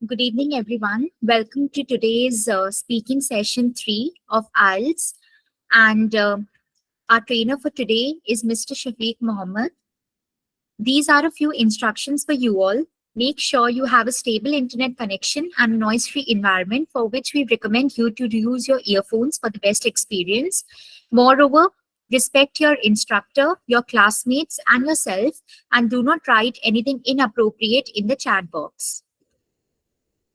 Good evening, everyone. Welcome to today's speaking session 3 of IELTS. And our trainer for today is Mr. Shafiq Mohammed. These are a few instructions for you all. Make sure you have a stable internet connection and noise-free environment, for which we recommend you to use your earphones for the best experience. Moreover, respect your instructor, your classmates, and yourself, and do not write anything inappropriate in the chat box.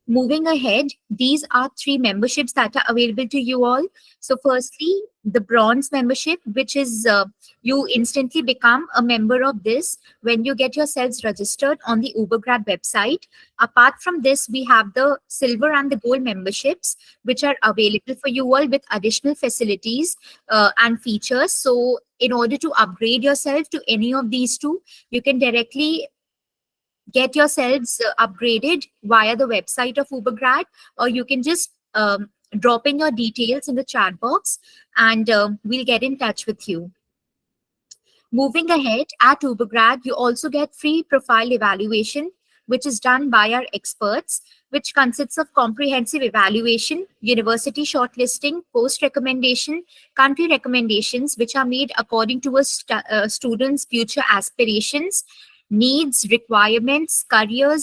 Moving ahead, these are 3 memberships that are available to you all. So firstly, the bronze membership, which is you instantly become a member of this when you get yourselves registered on the Ubergrad website. Apart from this, we have the silver and the gold memberships, which are available for you all with additional facilities and features. So in order to upgrade yourself to any of these two, you can directly get yourselves upgraded via the website of Ubergrad, or you can just drop in your details in the chat box and we'll get in touch with you. Moving ahead, at Ubergrad, you also get free profile evaluation, which is done by our experts, which consists of comprehensive evaluation, university shortlisting, post recommendation, country recommendations, which are made according to a student's future aspirations, needs, requirements, career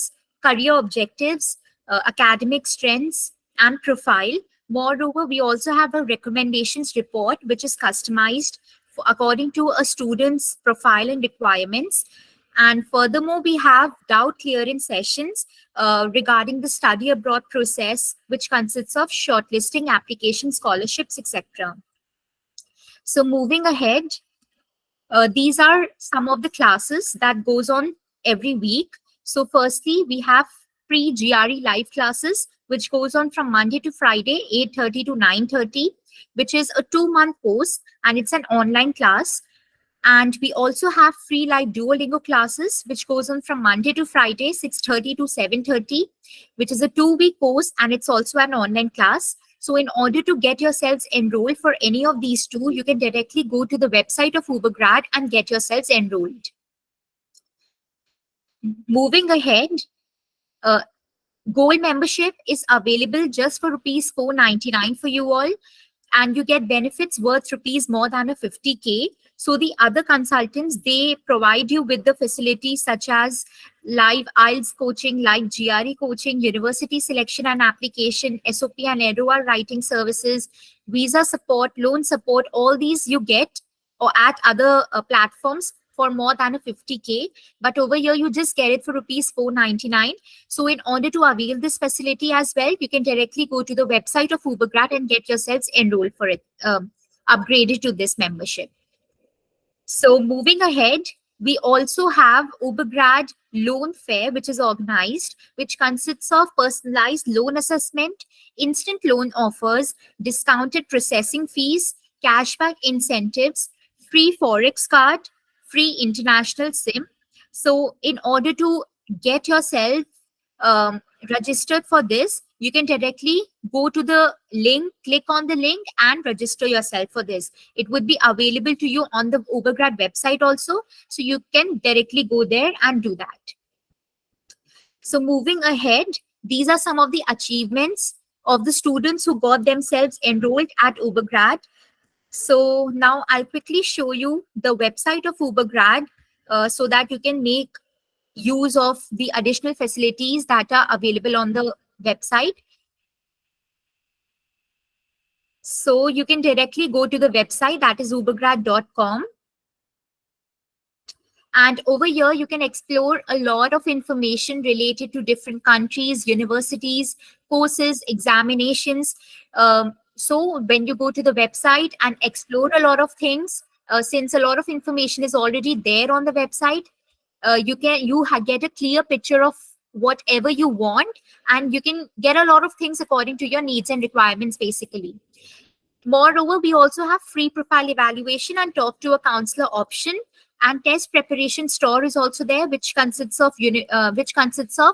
objectives, academic strengths, and profile. Moreover, we also have a recommendations report, which is customized according to a student's profile and requirements. And furthermore, we have doubt clearing sessions regarding the study abroad process, which consists of shortlisting, application, scholarships, etc. So moving ahead, these are some of the classes that goes on every week. So firstly, we have pre-GRE live classes, which goes on from Monday to Friday, 8:30 to 9:30, which is a 2-month course, and it's an online class. And we also have free live Duolingo classes, which goes on from Monday to Friday, 6:30 to 7:30, which is a 2-week course, and it's also an online class. So in order to get yourselves enrolled for any of these two, you can directly go to the website of Ubergrad and get yourselves enrolled. Moving ahead, uh, Gold membership is available just for rupees 499 for you all, and you get benefits worth rupees more than a 50K. So the other consultants, they provide you with the facilities such as live IELTS coaching, live GRE coaching, university selection and application, SOP and ROR writing services, visa support, loan support. All these you get or at other platforms for more than a 50K, but over here you just get it for rupees 499. So in order to avail this facility as well, you can directly go to the website of Ubergrad and get yourselves enrolled for it, upgraded to this membership. So moving ahead, we also have Ubergrad Loan Fair, which is organized, which consists of personalized loan assessment, instant loan offers, discounted processing fees, cashback incentives, free Forex card, free international SIM. So in order to get yourself registered for this, you can directly go to the link, click on the link and register yourself for this. It would be available to you on the Ubergrad website also. So you can directly go there and do that. So moving ahead, these are some of the achievements of the students who got themselves enrolled at Ubergrad. So now I'll quickly show you the website of Ubergrad so that you can make use of the additional facilities that are available on the website. So you can directly go to the website, that is ubergrad.com. And over here, you can explore a lot of information related to different countries, universities, courses, examinations. So when you go to the website and explore a lot of things, since a lot of information is already there on the website, you get a clear picture of whatever you want, and you can get a lot of things according to your needs and requirements, basically. Moreover, we also have free profile evaluation and talk to a counselor option, and test preparation store is also there, which consists of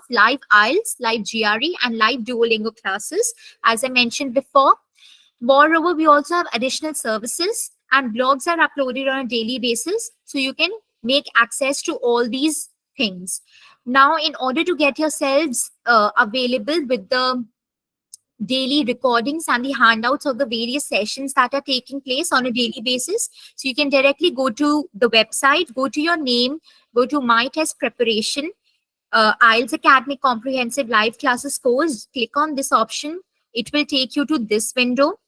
live IELTS, live GRE, and live Duolingo classes, as I mentioned before. Moreover, we also have additional services, and blogs are uploaded on a daily basis, so you can make access to all these things. Now, in order to get yourselves available with the daily recordings and the handouts of the various sessions that are taking place on a daily basis, so you can directly go to the website, go to your name, go to My Test Preparation, IELTS Academy Comprehensive Live Classes course, click on this option. It will take you to this window.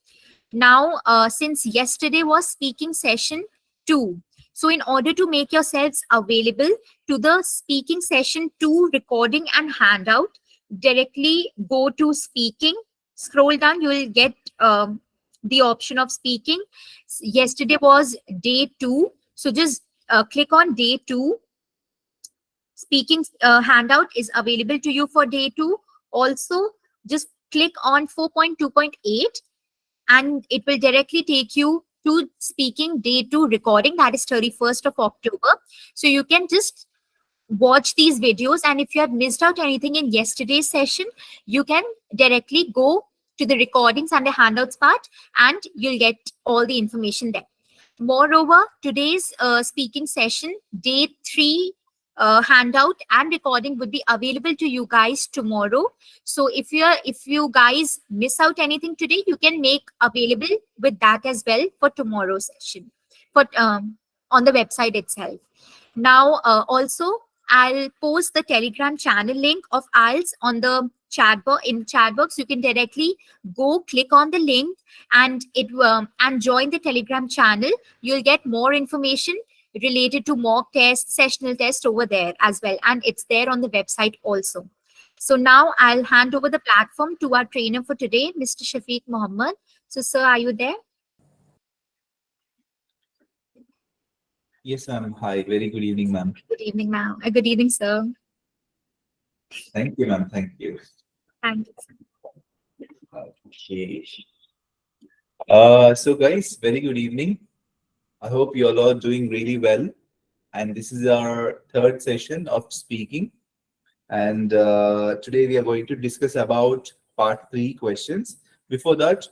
Now, since yesterday was speaking session 2, so in order to make yourselves available to the speaking session 2 recording and handout, directly go to speaking, scroll down, you will get the option of speaking. Yesterday was day 2, so just click on day 2. Speaking handout is available to you for day 2. Also, just click on 4.2.8 and it will directly take you to speaking day 2 recording, that is 31st of October. So you can just watch these videos, and if you have missed out anything in yesterday's session, you can directly go to the recordings and the handouts part and you'll get all the information there. Moreover, today's speaking session, day 3 handout and recording would be available to you guys tomorrow. So if you guys miss out anything today, you can make available with that as well for tomorrow's session, for on the website itself. Now, also, I'll post the Telegram channel link of IELTS on the chat box. In chat box, you can directly go click on the link and and join the Telegram channel. You'll get more information related to mock tests, sessional tests over there as well, and it's there on the website also. So now I'll hand over the platform to our trainer for today, Mr. Shafiq Mohammed. So, sir, are you there? Yes, ma'am. Hi. Very good evening, ma'am. Good evening, ma'am. Good evening, sir. Thank you, ma'am. Thank you. Thank you. Okay. So guys, very good evening. I hope you all are doing really well. And this is our third session of speaking. And today we are going to discuss about part 3 questions. Before that,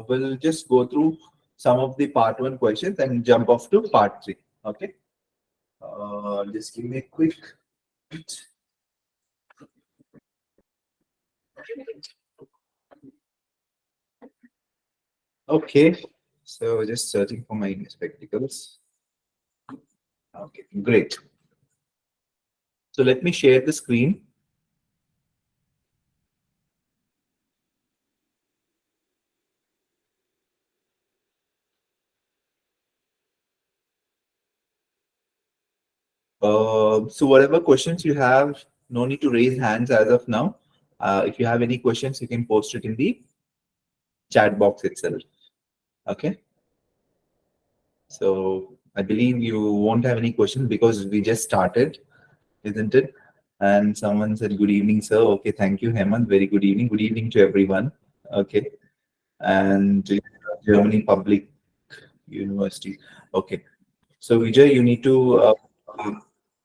we'll just go through some of the part 1 questions and jump off to part 3. Okay. Just give me a quick. Okay, so just searching for my spectacles. Okay, great. So let me share the screen. So whatever questions you have, no need to raise hands as of now. If you have any questions, you can post it in the chat box itself. Okay. So I believe you won't have any questions because we just started, isn't it? And someone said, good evening, sir. Okay, thank you, Hemant. Very good evening. Good evening to everyone. Okay. And Germany Public University. Okay. So Vijay, you need to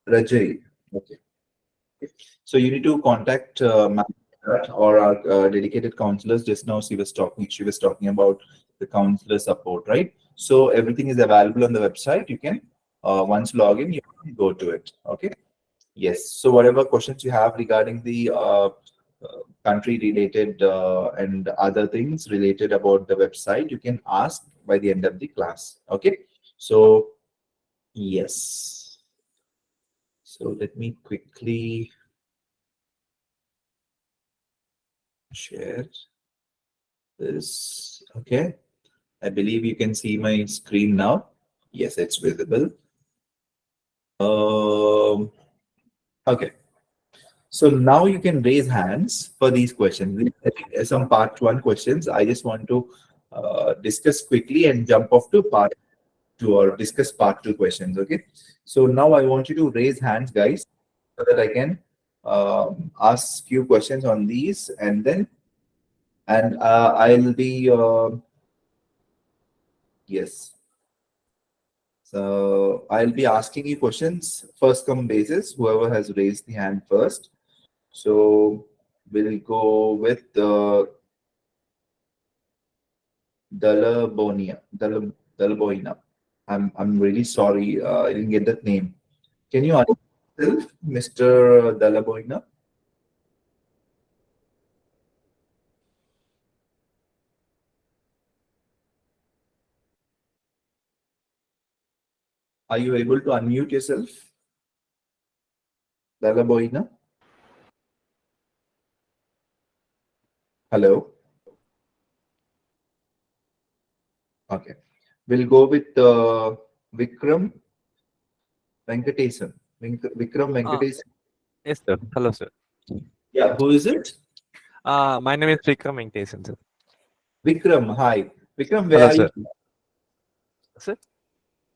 Rajay. Okay. So you need to contact or our dedicated counselors. Just now she was talking. She was talking about the counselor support, right? So everything is available on the website. You can once log in, you can go to it. Okay. Yes. So whatever questions you have regarding the country related and other things related about the website, you can ask by the end of the class. Okay. So yes. So let me quickly share this. Okay. I believe you can see my screen now. Yes, it's visible. Okay. So now you can raise hands for these questions. Some part 1 questions. I just want to discuss quickly and jump off to part 2 or discuss part 2 questions. Okay. So now I want you to raise hands, guys, so that I can ask few questions on these, and then I'll be yes. So I'll be asking you questions first come basis. Whoever has raised the hand first. So we'll go with Dalaboina. I'm really sorry. I didn't get that name. Can you understand Mr. Dalaboina. Are you able to unmute yourself, Dalaboina? Hello. Okay. We'll go with Vikram Venkatesan. Vikram Uh, Venkatesan. yes, sir. Hello, sir. Yeah, who is it? My name is Vikram Venkatesan, sir. Vikram. Hi. Vikram, where Hello, are you? sir. Sir,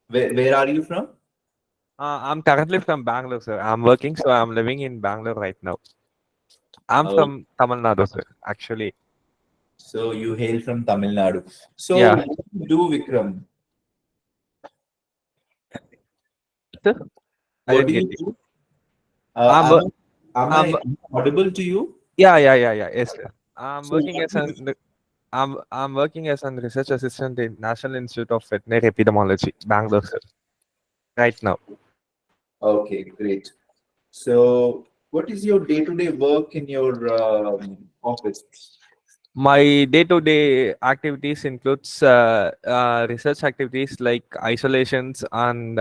Where are you from? I'm currently from Bangalore, sir. I'm working, so I'm living in Bangalore right now. I'm Oh, from Tamil Nadu, sir. Actually, so you hail from Tamil Nadu. So yeah, what do you do, Vikram? sir. I What didn't do get you you. do? I'm, wo- Am I'm, I wo- audible to you? yeah. Yes, sir. I'm So working what as do you an I'm working as an research assistant in National Institute of Veterinary Epidemiology, Bangalore, sir. Right now. Okay, great. So what is your day-to-day work in your office? My day-to-day activities includes research activities like isolations and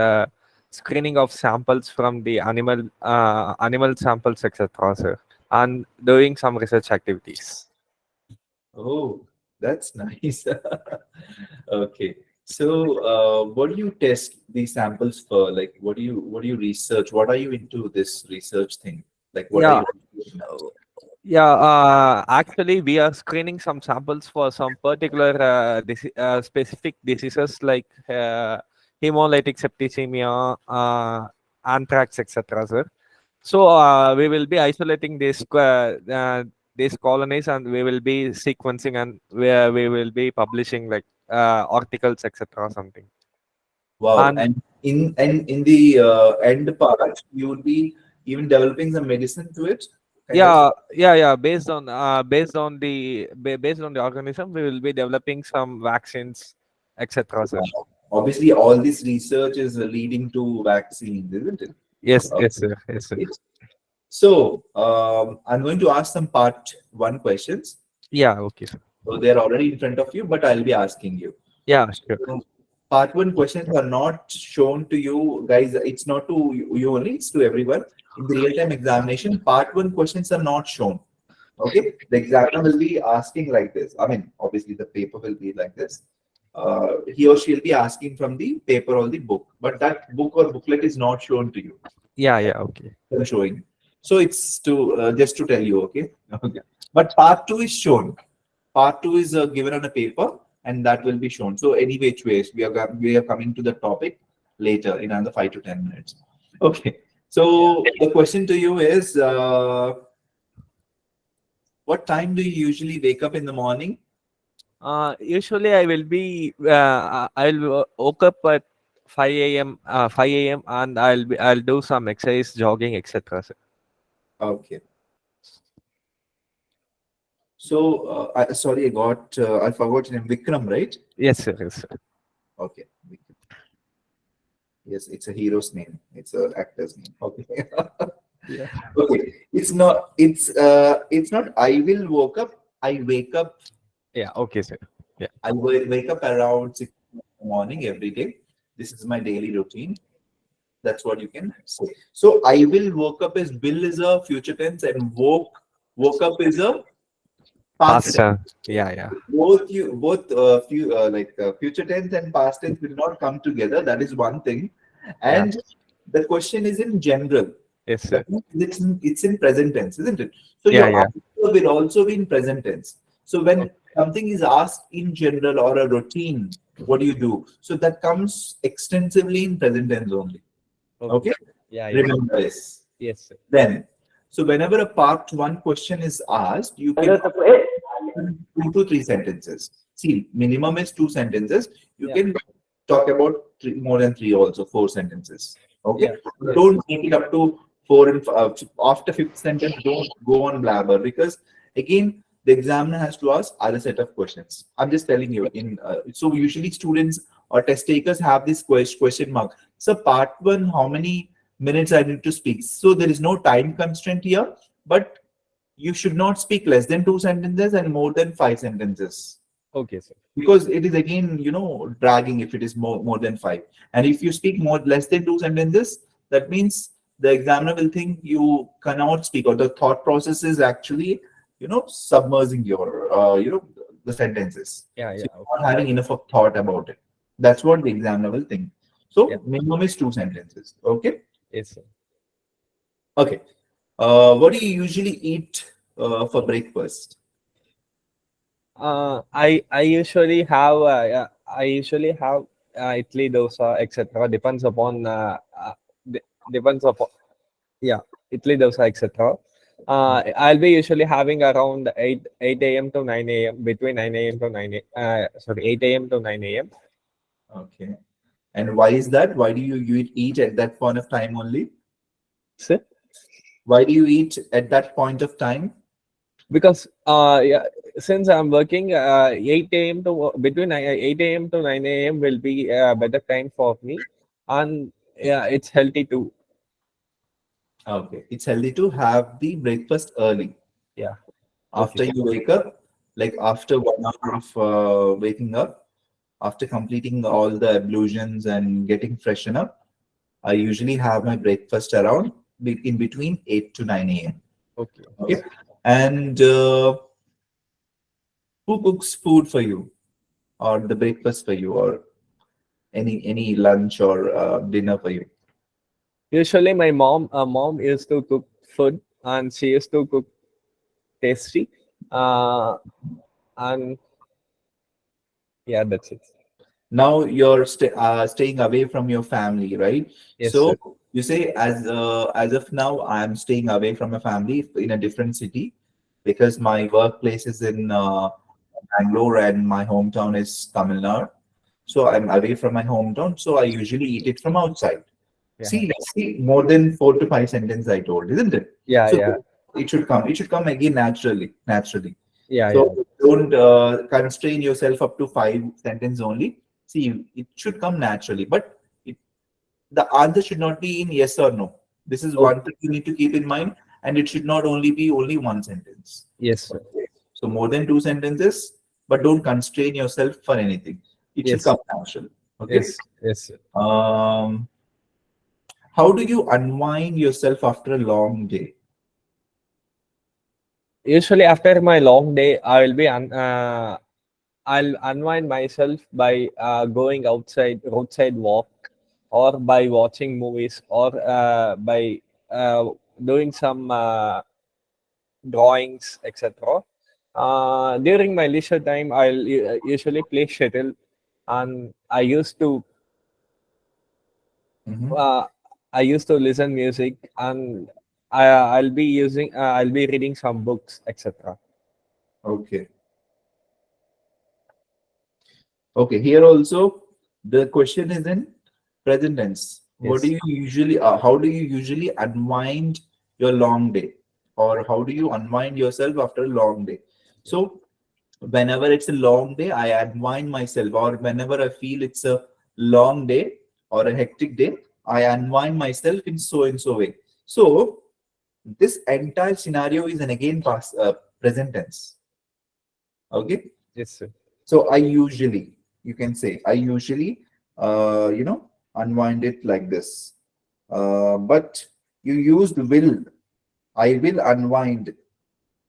screening of samples from the animal samples, etc., sir, and doing some research activities. Oh, that's nice. Okay. So, what do you test these samples for? Like, what do you research? What are you into this research thing? Like, what are Yeah, you? yeah. Actually, we are screening some samples for some particular specific diseases like hemolytic septicemia, anthrax, etc., sir. So we will be isolating these colonies, and we will be sequencing, and where we will be publishing like articles, etc. Something. Wow. And And in the end part, you would be even developing some medicine to it, kind of. yeah. Based on the organism, we will be developing some vaccines, etc. Sir. Wow. Obviously, all this research is leading to vaccines, isn't it? Yes, Okay. sir. Yes, sir. Great. So, I'm going to ask some part one questions. Yeah. Okay, sir. So they're already in front of you, but I'll be asking you. Yeah, sure. So, part one questions are not shown to you guys. It's not to you only, it's to everyone. In the real-time examination, part one questions are not shown. Okay. The examiner will be asking like this. I mean, obviously the paper will be like this. He or she will be asking from the paper or the book, but that book or booklet is not shown to you. Yeah. Okay. I'm showing. So it's to just to tell you, okay? Okay. But part two is shown. Part two is given on a paper, and that will be shown. So any which ways, we are coming to the topic later in another 5 to 10 minutes. Okay. Yeah. So the question to you is, what time do you usually wake up in the morning? Usually I'll woke up at 5 a.m. 5 a.m. and I'll do some exercise, jogging, etc. Sir. Okay. So sorry, I forgot your name, Vikram, right? Yes, sir. Yes, sir. Okay. Yes, it's a hero's name. It's an actor's name. Okay. Yeah. Okay. It's not I will woke up. I wake up. Yeah. Okay, sir. Yeah. Wake up around 6 in the morning every day. This is my daily routine. That's what you can say. So I will woke up is will is a future tense and woke up is a past Past. tense. Yeah. Both future tense and past tense will not come together. That is one thing. Yeah. And the question is in general. Yes, sir. That means it's in present tense, isn't it? So Yeah. your Yeah. answer will also be in present tense. So when something is asked in general or a routine, what do you do? So that comes extensively in present tense only. Okay. Okay? Yeah. Remember this. Yes, sir. Then, so whenever a part one question is asked, you can 2 to 3 sentences. See, minimum is 2 sentences. You Yeah. can talk about more than three, also 4 sentences. Okay, Yeah. Yes. don't make it up to four and after fifth sentence. Don't go on blabber because again the examiner has to ask other set of questions. I'm just telling you. So usually students or test takers have this question mark. So part one, how many minutes I need to speak. So there is no time constraint here, but you should not speak less than 2 sentences and more than 5 sentences, Okay, sir. because it is again, dragging if it is more than five. And if you speak more less than 2 sentences, that means the examiner will think you cannot speak, or the thought process is actually, submerging your, the sentences. Yeah, So yeah. you're Okay. not having enough of thought about it. That's what the examiner will think. Yeah. So minimum is 2 sentences. Okay. Yes, sir. Okay. What do you usually eat for breakfast? I usually have yeah, I usually have idli, dosa, etc. Depends upon depends upon, yeah, idli, dosa, etc. I'll be usually having around 8 a.m. to 9 a.m. between 9 a.m. to 8 a.m. to 9 a.m. Okay. And why is that? Why do you eat at that point of time only? So, Why do you eat at that point of time? because yeah, since I'm working 8 a.m. to between 8 a.m. to 9 a.m. will be a better time for me, and yeah, it's healthy too. Okay. It's healthy to have the breakfast early Yeah. Okay. after you wake up, like after 1 hour of waking up, after completing all the ablutions and getting freshen up. I usually have my breakfast around in between 8 to 9 a.m. Okay. Okay. And who cooks food for you, or the breakfast for you, or any lunch or dinner for you? Usually, my mom used to cook food, and she used to cook tasty. Uh, and yeah, that's it. Now you're staying away from your family, right? Yes, So sir. you say, as of now, I'm staying away from my family in a different city, because my workplace is in Bangalore and my hometown is Tamil Nadu. So I'm away from my hometown. So I usually eat it from outside. Yeah. See, more than 4 to 5 sentences I told, isn't it? Yeah, So yeah, it should come. It should come again naturally. Naturally. yeah, So yeah. don't constrain yourself up to 5 sentences only. See, it should come naturally, but the answer should not be in yes or no. This is Oh, one thing you need to keep in mind, and it should not only be only one sentence. yes, sir. Okay. So more than 2 sentences, but don't constrain yourself for anything. It should Yes, come natural. Okay. yes, yes, sir. How do you unwind yourself after a long day? Usually, after my long day, I'll unwind myself by going outside, roadside walk, or by watching movies, or by uh, doing some drawings, etc. During my leisure time, I'll usually play shuttle, and Mhm. uh, I used to listen music, and I'll be reading some books, etc. Okay. Okay. Here also, the question is in present tense. What do Yes, you usually, how do you usually unwind your long day? Or how do you unwind yourself after a long day? So, whenever it's a long day, I unwind myself, or whenever I feel it's a long day or a hectic day, I unwind myself in so and so way. So, this entire scenario is an again past present tense. Okay. yes, sir. So I usually, you can say, I usually, unwind it like this. But you used will. I will unwind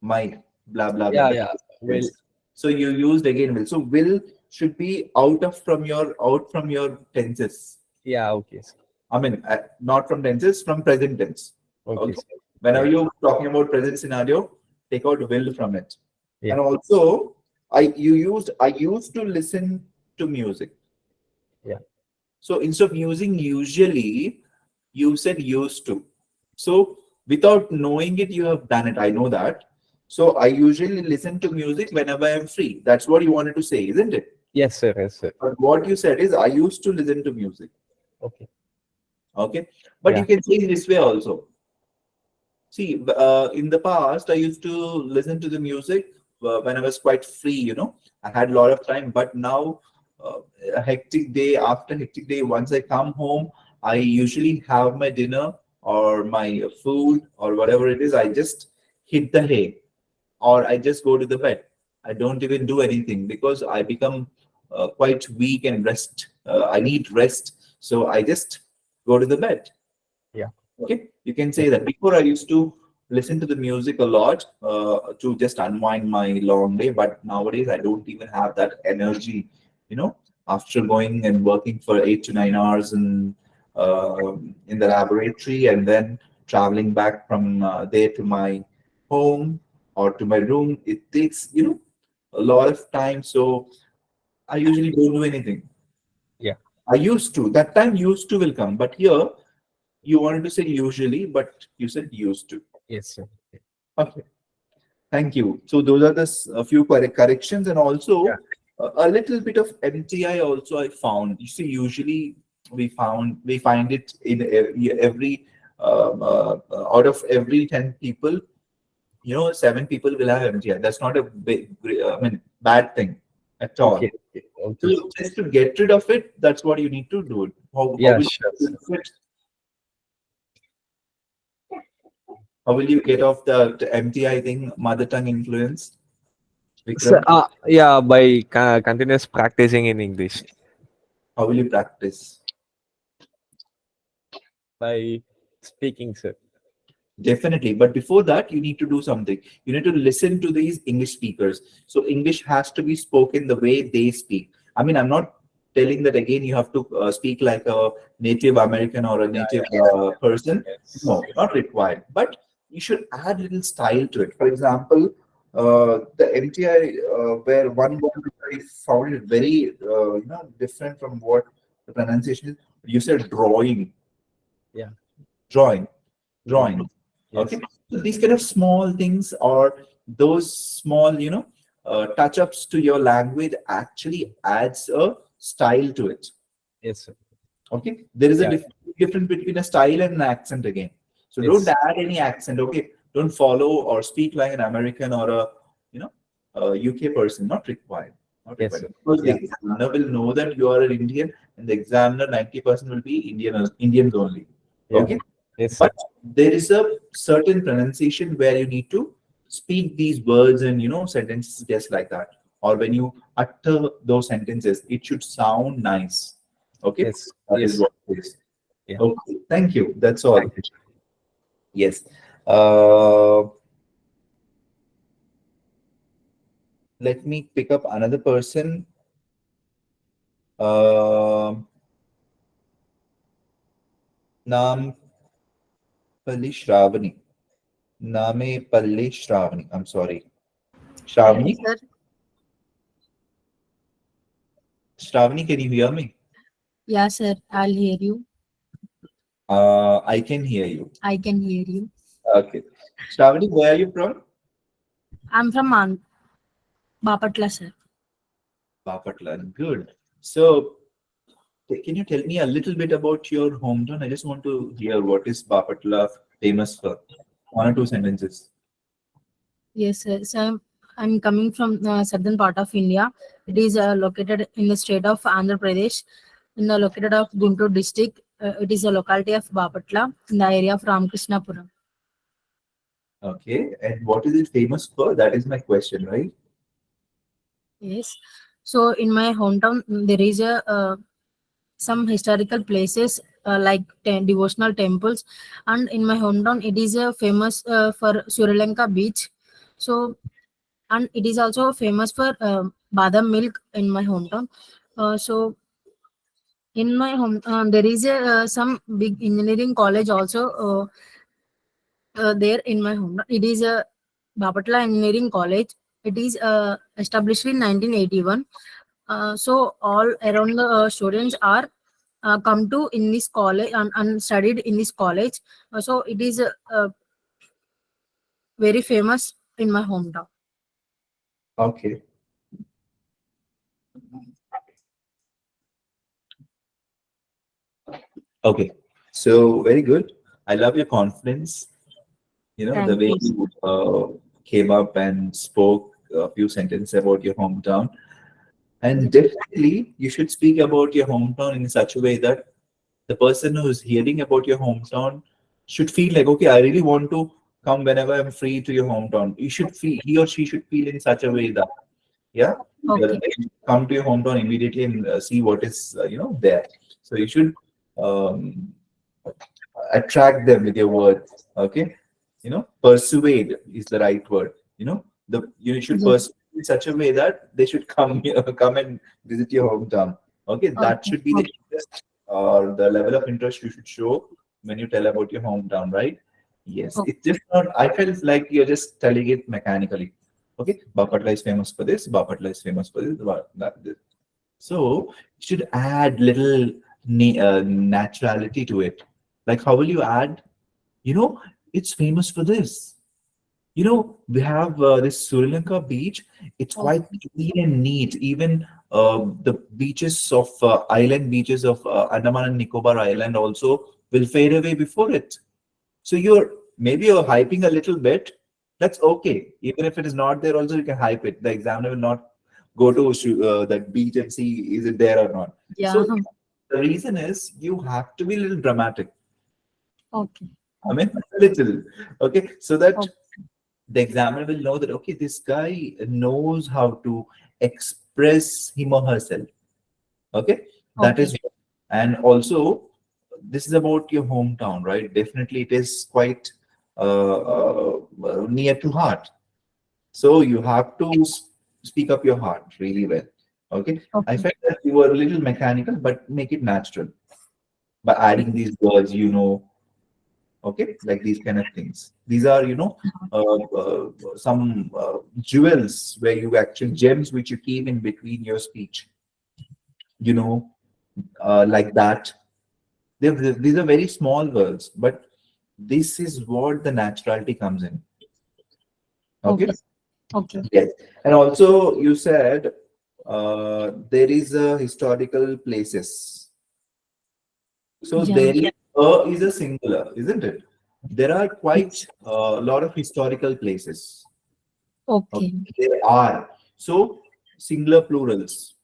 my blah blah blah. Yeah, That yeah. is Well, sentence. So you used again will. So will should be out from your tenses. yeah. Okay, sir. I mean, not from tenses, from present tense. Okay, Okay. sir. Whenever Yeah, you're talking about present scenario, take out will from it. yeah, And also, I used to listen to music. yeah. So instead of using usually, you said used to. So without knowing it, you have done it. I know that. So I usually listen to music whenever I'm free. That's what you wanted to say, isn't it? Yes, sir. Yes, sir. But what you said is I used to listen to music. Okay. Okay. But you Yeah. can say it this way also. See, in the past, I used to listen to the music when I was quite free, I had a lot of time. But now, a hectic day after hectic day, once I come home, I usually have my dinner or my food or whatever it is. I just hit the hay or I just go to the bed. I don't even do anything because I become quite weak and rest. I need rest, so I just go to the bed. Yeah. Okay, you can say that. Before I used to listen to the music a lot to just unwind my long day, but nowadays I don't even have that energy. After going and working for 8 to 9 hours in the laboratory and then traveling back from there to my home or to my room, it takes a lot of time. So I usually don't do anything. Yeah. I used to. That time used to will come, but here you wanted to say usually, but you said used to. Yes, sir. Okay, thank you. So those are the a few corrections, and Yeah. also a little bit of MTI. Also, I found. You see, usually we find it in every out of every 10 people, 7 people will have MTI. That's not a big, I mean, bad thing at all. Okay. Okay. So just to get rid of it, that's what you need to do. How Yeah, will sure, you sir. get rid of it? How will you get off the MTI thing, mother tongue influence, So, Vikram? yeah, by continuous practicing in English, How will you practice? by speaking, sir. Definitely. But before that, you need to do something. You need to listen to these English speakers. So English has to be spoken the way they speak. I mean, I'm not telling that again, you have to speak like a Native American or a Yeah, native yeah. person. Yes. No, not required. But you should add little style to it. For example, the MTI, where one word I found it very, different from what the pronunciation is. You said drawing, Yeah. drawing, Yeah. drawing. Yes. Okay, so these kind of small things or those small, touch-ups to your language actually adds a style to it. Yes, sir. Okay, there is a Yeah. difference between a style and an accent again. So don't Yes. add any accent. Okay, don't follow or speak like an American or you know a UK person. Not required. Not Yes, required. sir. Because the Yeah. examiner will know that you are an Indian, and the examiner 90% will be Indians only. Yeah. Okay, Yes, sir. but there is a certain pronunciation where you need to speak these words and sentences just like that. Or when you utter those sentences, it should sound nice. Okay, Yes. that is Yes. what it is. Yeah. Okay, thank you. That's Thank all. you. Yes. Uh, Let me pick up another person. Uh, Naam Palli Shravani. Name Palli Shravani. I'm sorry. Hello, Shravani? sir. Shravani, can you hear me? Yeah, sir. I'll hear you. I can hear you. I can hear you. Okay. Shravani, where are you from? I'm from Bapatla, sir. Bapatla. Good. So, can you tell me a little bit about your hometown? I just want to hear what is Bapatla famous for. One or two sentences. Yes, sir. So I'm coming from the southern part of India. It is located in the state of Andhra Pradesh, in the located of Guntur district. It is a locality of Bapatla in the area of Ramakrishnapura. Okay. And what is it famous for? That is my question, right? Yes. So in my hometown, there is a some historical places like devotional temples, and in my hometown, it is famous for Sri Lanka beach. So and it is also famous for badam milk in my hometown. So in my home, there is a some big engineering college also there in my hometown. It is a Bapatla Engineering College. It is established in 1981. So all around the students are come to in this college and studied in this college. So it is very famous in my hometown. Okay. Okay. So very good. I love your confidence. The Thank way you. you came up and spoke a few sentences about your hometown. And definitely, you should speak about your hometown in such a way that The person who's hearing about your hometown should feel like, okay, I really want to come whenever I'm free to your hometown. You should feel, he or she should feel in such a way that, yeah, Okay. they should come to your hometown immediately and see what is, there. So you should um, attract them with your words. Okay, persuade is the right word. You should Yes. persuade in such a way that they should come here, come and visit your hometown. Okay, that Okay. should be the interest or the level of interest you should show when you tell about your hometown, right? Yes, Okay. it's just not. I felt like you're just telling it mechanically. Okay, Bapatla is famous for this. Bapatla is famous for this. This. So you should add little naturality to it. Like, how will you add? You know, it's famous for this. We have this Sri Lanka beach. It's quite Okay. clean and neat. Even the beaches of island beaches of Andaman and Nicobar Island also will fade away before it. So maybe you're hyping a little bit. That's okay. Even if it is not there, also you can hype it. The examiner will not go to that beach and see is it there or not. Yeah. So the reason is you have to be a little dramatic. Okay. I mean, a little. Okay, so that Okay. the examiner will know that okay, this guy knows how to express him or herself. Okay, that Okay. is, and also this is about your hometown, right? Definitely, it is quite near to heart. So you have to speak up your heart really well. Okay, I Okay. felt that you were a little mechanical, but make it natural by adding these words. Okay, like these kind of things. These are some jewels where you actually gems which you keep in between your speech. You know, like that. These are very small words, but this is what the naturality comes in. Okay. Okay. Okay. Yes. And also, you said there is a historical places. So Yeah. there is a singular, isn't it? There are quite It's a lot of historical places. Okay. okay. There are. So singular plurals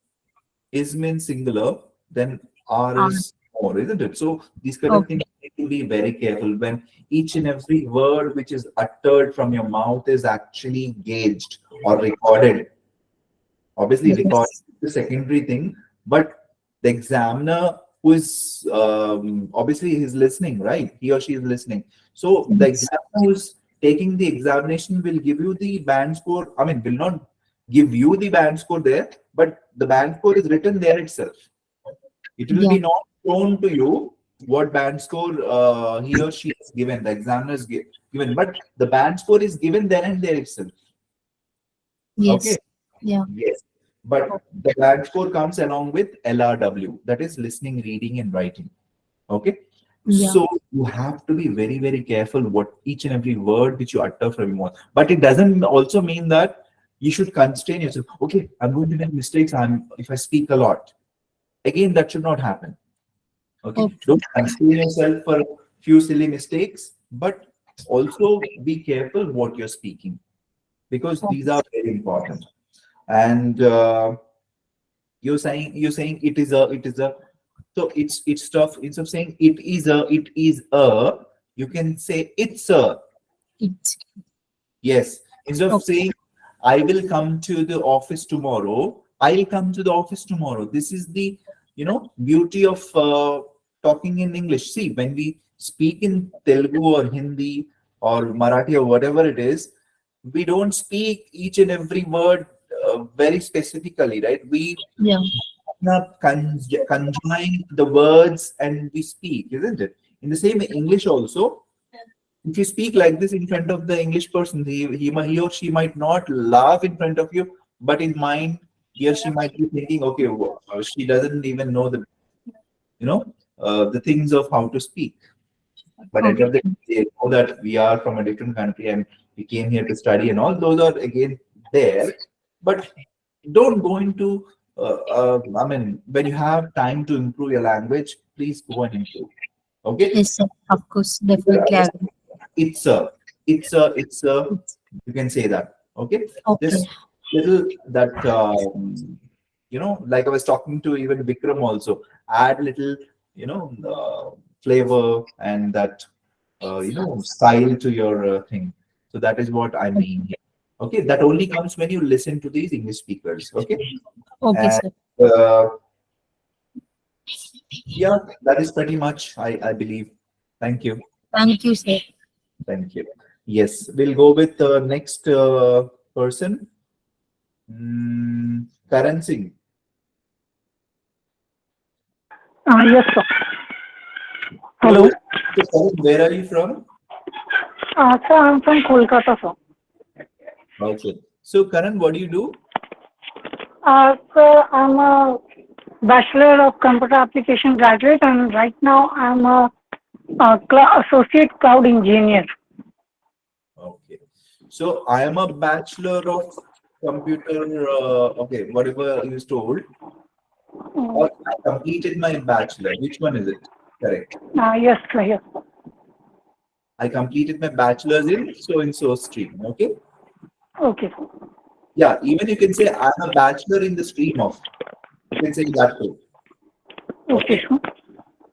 is means singular, then R Ah, is more, isn't it? So these kind of things okay. need to be very careful when each and every word which is uttered from your mouth is actually gauged or recorded. Obviously, recording Yes. is the secondary thing, but the examiner who is obviously he's listening, right? He or she is listening. So the Yes. examiner who is taking the examination will give you the band score. I mean, will not give you the band score there, but the band score is written there itself. It will Yeah. be not shown to you what band score he or she has given, the examiner is given, but the band score is given then and there itself. Okay. Yes. Yeah. Yes. But Okay. the band score comes along with LRW, that is listening, reading, and writing. Okay. Yeah. So you have to be very, very careful what each and every word which you utter from your mouth. But it doesn't also mean that you should constrain yourself. Okay, I'm going to make mistakes. If I speak a lot. Again, that should not happen. Okay. Okay. Don't constrain yourself for a few silly mistakes, but also be careful what you're speaking because these Okay. are very important. And you're saying it is a so it's tough. Instead of saying it is a, you can say it's a. It's Yes. Instead of okay. saying I will come to the office tomorrow, I'll come to the office tomorrow. This is the beauty of talking in English. See, when we speak in Telugu or Hindi or Marathi or whatever it is, we don't speak each and every word very specifically, right? We Yeah. conjoin the words and we speak, isn't it? In the same way, English also, if you speak like this in front of the English person, he or she might not laugh in front of you, but in mind, he or she might be thinking, okay, she doesn't even know the things of how to speak. But at the end of the Okay. day, they know that we are from a different country and we came here to study, and all those are again there. But don't go into, I mean, when you have time to improve your language, please go and improve. Okay? Yes, sir. Of course. Definitely. I will. It's a, it's a, It's you can say that. Okay? okay. Just little that, like I was talking to even Vikram also, add little flavor and that style to your thing. So that is what I mean here. Okay, that only comes when you listen to these English speakers. Okay, Okay, and sir. uh, yeah, that is pretty much I believe. Thank you. Thank you, sir. Thank you. Yes, we'll go with the next person. Karan Singh. Yes, sir. So, Hello. so Karan, where are you from? Sir, I'm from Kolkata, sir. Okay. So, Karan, what do you do? Sir, I'm a Bachelor of Computer Application graduate, and right now I'm a Associate Cloud Engineer. Okay. So, I am a bachelor of computer. Okay, whatever you told. Or I completed my bachelor. Which one is it? Correct. Yes, sir. Yes. I completed my bachelor's in so and so stream. Okay. Okay, sir. Yeah. Even you can say I'm a bachelor in the stream of. You can say that too. Okay, Okay. sir.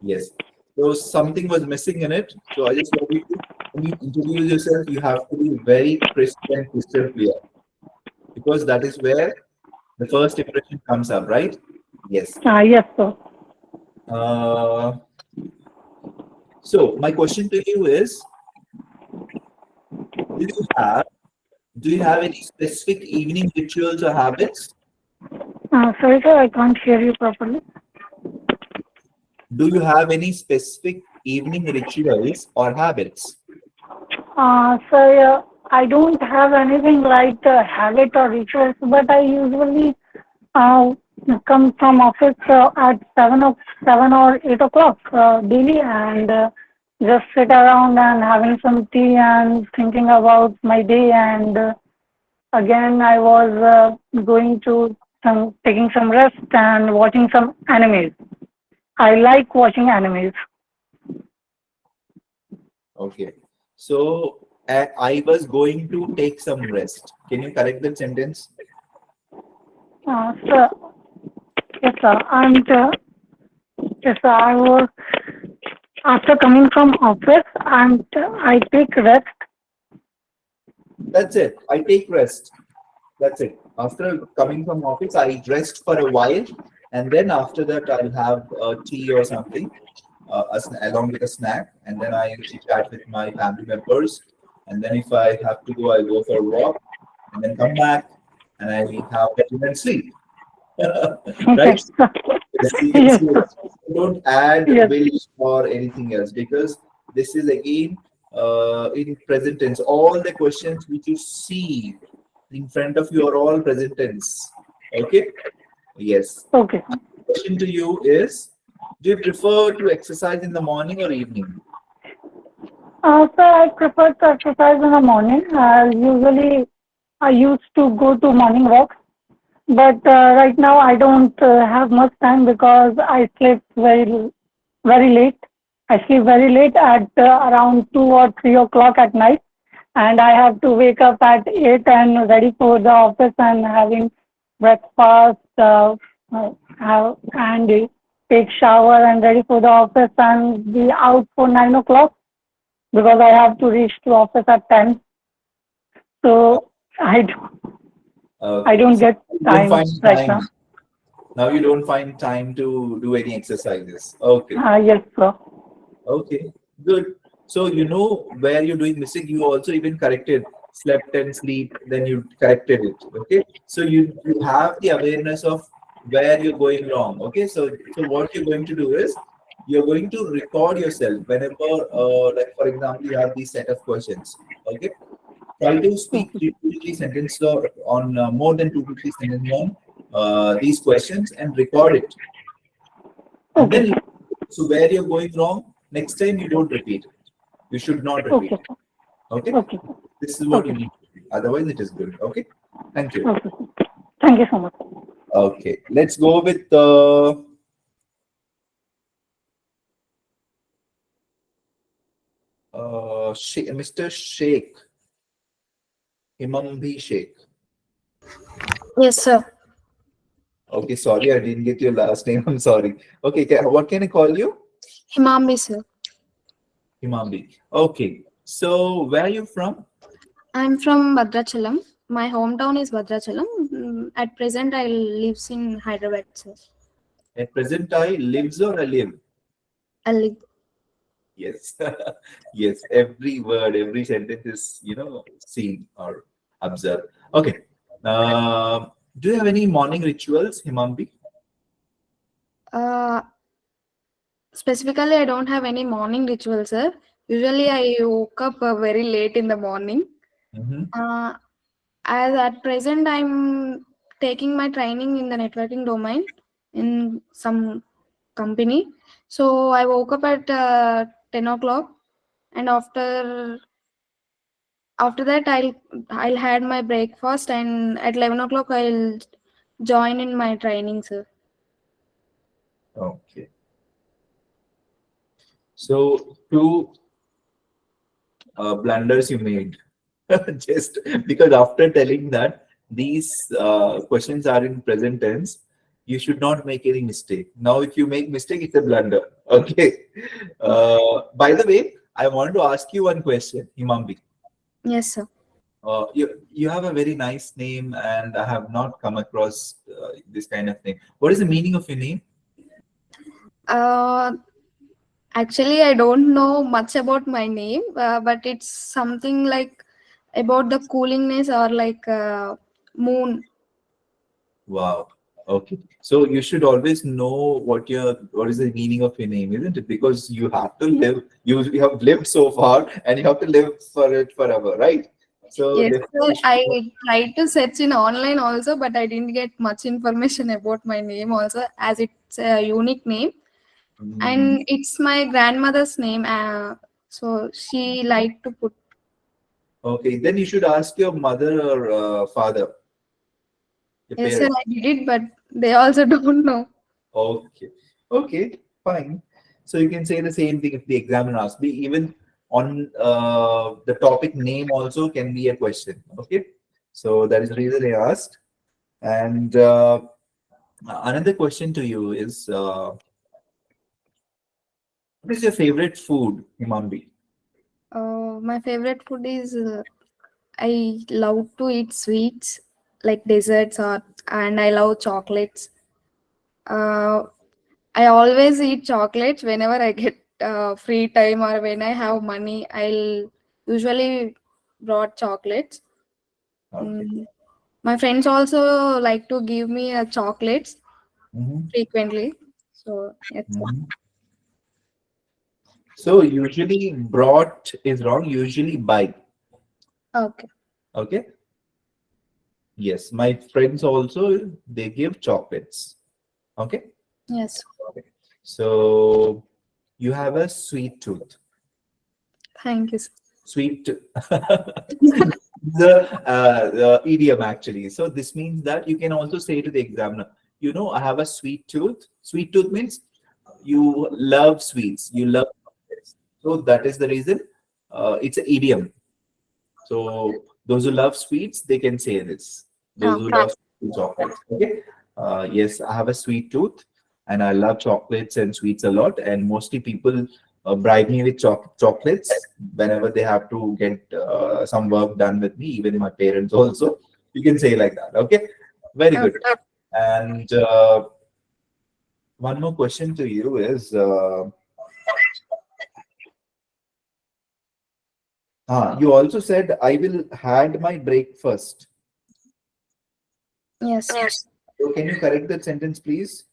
Yes. So something was missing in it. So I just want you to, when you introduce yourself, you have to be very crisp and crystal clear because that is where the first impression comes up, right? Yes. Yes, sir. Uh, so my question to you is, do you have do you have any specific evening rituals or habits? Sorry, sir, I can't hear you properly. Do you have any specific evening rituals or habits? I don't have anything like habit or rituals, but I usually uh, come from office at 7 or 8 o'clock daily, and just sit around and having some tea and thinking about my day. And again, I was going to some taking some rest and watching some animes. I like watching animes. Okay. So I was going to take some rest. Can you correct that sentence? So yes, sir. And yes, sir, I was after coming from office, and I take rest. That's it. I take rest. That's it. After coming from office, I rest for a while, and then after that, I'll have tea or something, along with a snack, and then I chit chat with my family members, and then if I have to go, I go for a walk, and then come back, and I have dinner and sleep. Right? Yes, sir. Yes, Seriously, sir. don't add Yes. will or anything else because this is again in present tense. All the questions which you see in front of you are all present tense. Okay? Yes. Okay. Question to you is: do you prefer to exercise in the morning or evening? So I prefer to exercise in the morning. Usually, I used to go to morning walks, but right now I don't have much time because I sleep very late. I sleep very late at around 2 or 3 o'clock at night, and I have to wake up at 8 and ready for the office and having breakfast, and take shower and ready for the office and be out for 9 o'clock because I have to reach to office at 10. So I Okay. don't So get you don't time find right now. time. Now you don't find time to do any exercises. Okay. Yes, sir. Okay, good. So you know where you're doing mistake. You also even corrected slept and sleep. Then you corrected it. Okay, so you have the awareness of where you're going wrong. Okay, so what you're going to do is you're going to record yourself whenever, like for example, you have these set of questions. Okay, try to speak Okay. 3 to 3 sentences on more than 2 to 3 sentences on these questions and record it and Okay, then sir. so where you're going wrong, next time you don't repeat it. You should not repeat Okay, it. sir. Okay? Okay, sir. This is what you Okay, need to do. Otherwise, it is good. Okay? Thank you. okay, sir. Thank you so much. Okay. Let's go with Mr. Sheikh, Imambi Sheikh. Yes, sir. Okay, sorry, I didn't get your last name. I'm sorry. Okay, what can I call you? Himambi, sir. Himambi. Okay. So where are you from? I'm from Bhadrachalam. My hometown is Bhadrachalam. At present, I live in Hyderabad, sir. At present, I lives or I live? I live. Yes. Yes. Every word, every sentence is, seen or observed. Okay. Do you have any morning rituals, Himambi? Uh, Specifically, I don't have any morning ritual, sir. Usually, I woke up very late in the morning. Mm-hmm. Uh, as at present, I'm taking my training in the networking domain in some company. So I woke up at 10 o'clock, and after that, I'll had my breakfast, and at 11 o'clock, I'll join in my training, sir. Okay. So two blunders you made. Just because after telling that these questions are in present tense, you should not make any mistake. Now, if you make mistake, it's a blunder. Okay. By the way, I want to ask you one question, Himambi. Yes, sir. You have a very nice name, and I have not come across this kind of name. What is the meaning of your name? Uh, Actually, I don't know much about my name, but it's something like about the coolingness or like moon. Wow. Okay. So you should always know what is the meaning of your name, isn't it? Because you have to live, you have lived so far and you have to live for it forever, right? So Yes, definitely sir. you should I know. tried to search in online also, but I didn't get much information about my name also, as it's a unique name Mm. and it's my grandmother's name. So she liked to put. Okay, then you should ask your mother or father, your Yes, sir. parents. I did it, but they also don't know. Okay. Okay, fine. So you can say the same thing if the examiner asks me. Even on the topic name also can be a question. Okay. So that is the reason I asked. And another question to you is what is your favorite food, Himambi? My favorite food is I love to eat sweets like desserts or and I love chocolates. Uh, I always eat chocolates whenever I get free time or when I have money. I'll usually brought chocolates. Okay. Mm. My friends also like to give me chocolates Mhm. frequently. So yes, sir. Mhm. So usually brought is wrong, usually buy. Okay. Okay. Yes, my friends also they give chocolates. Okay. Yes. Okay. So you have a sweet tooth. Thank you, sir. Sweet the idiom actually. So this means that you can also say to the examiner, I have a sweet tooth. Sweet tooth means you love sweets, you love chocolates. So that is the reason it's an idiom. So those who love sweets, they can say this. Those who Okay. love chocolates. Okay. Yes, I have a sweet tooth and I love chocolates and sweets a lot. And mostly people bribe me with chocolates whenever they have to get some work done with me, even my parents also. You can say like that. Okay. Very good. Okay. And one more question to you is you also said I will had my breakfast. Yes. So can you correct that sentence, please?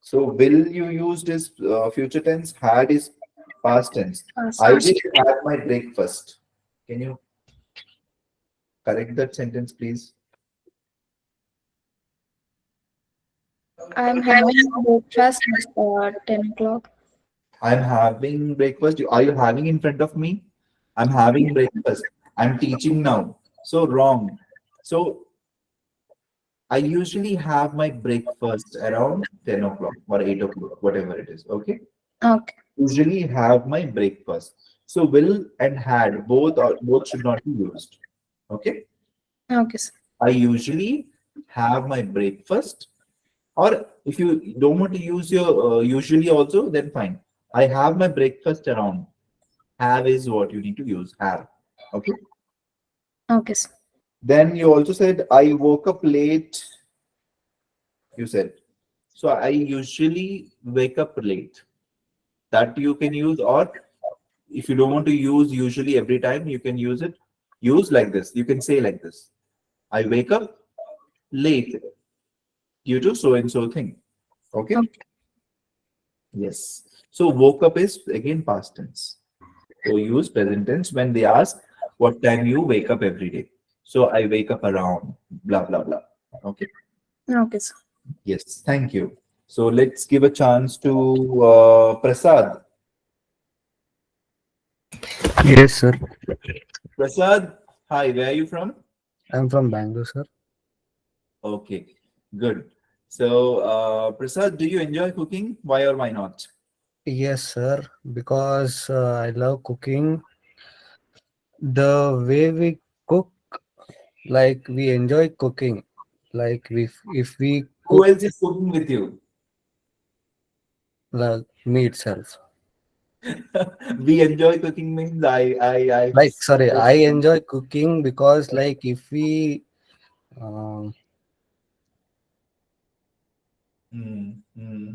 So will you use this future tense? Had is past tense. I will have my breakfast. Can you correct that sentence, please? I'm having breakfast at 10 o'clock. I'm having breakfast. Are you having in front of me? I'm having breakfast. I'm teaching now. So wrong. So I usually have my breakfast around 10 o'clock or 8 o'clock, whatever it is. Okay. Okay. Usually have my breakfast. So will and had both should not be used. Okay. Okay, sir. I usually have my breakfast. Or if you don't want to use your usually also, then fine. I have my breakfast around. Have is what you need to use. Have. Okay. Okay, sir. Then you also said I woke up late. You said so. I usually wake up late. That you can use, or if you don't want to use usually every time, you can use it. Use like this. You can say like this. I wake up late due to so and so thing. Okay. Okay. Yes. So woke up is again past tense. So use present tense when they ask what time you wake up every day. So I wake up around blah blah blah. Okay. Okay, sir. Yes. Thank you. So let's give a chance to Prasad. Yes, sir. Prasad, hi. Where are you from? I'm from Bangalore, sir. Okay. Good. So Prasad, do you enjoy cooking? Why or why not? Yes, sir. Because I love cooking. The way we cook, like we enjoy cooking. Like if we Who cook else is cooking with you? like me itself. We enjoy cooking means I. Like sorry, I enjoy cooking because like if we um, Hmm, hmm.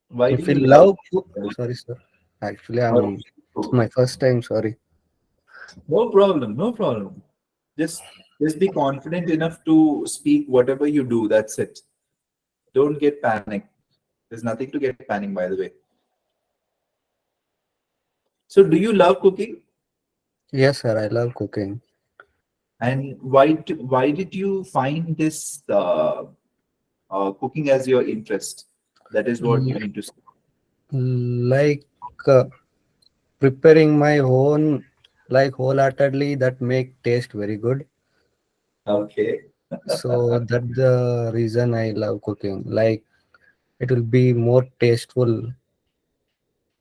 Why do if we you love? love cook, sorry, sir. Actually, I'm it's my first time. Sorry. No problem, no problem. Just just be confident enough to speak whatever you do. That's it. Don't get panicked. There's nothing to get panicked, by the way. So, do you love cooking? Yes, sir. I love cooking. And why did you find this cooking as your interest? That is what you L- need to say. Like uh, preparing my own like wholeheartedly that make taste very good. Okay. So that's the reason I love cooking. Like it will be more tasteful.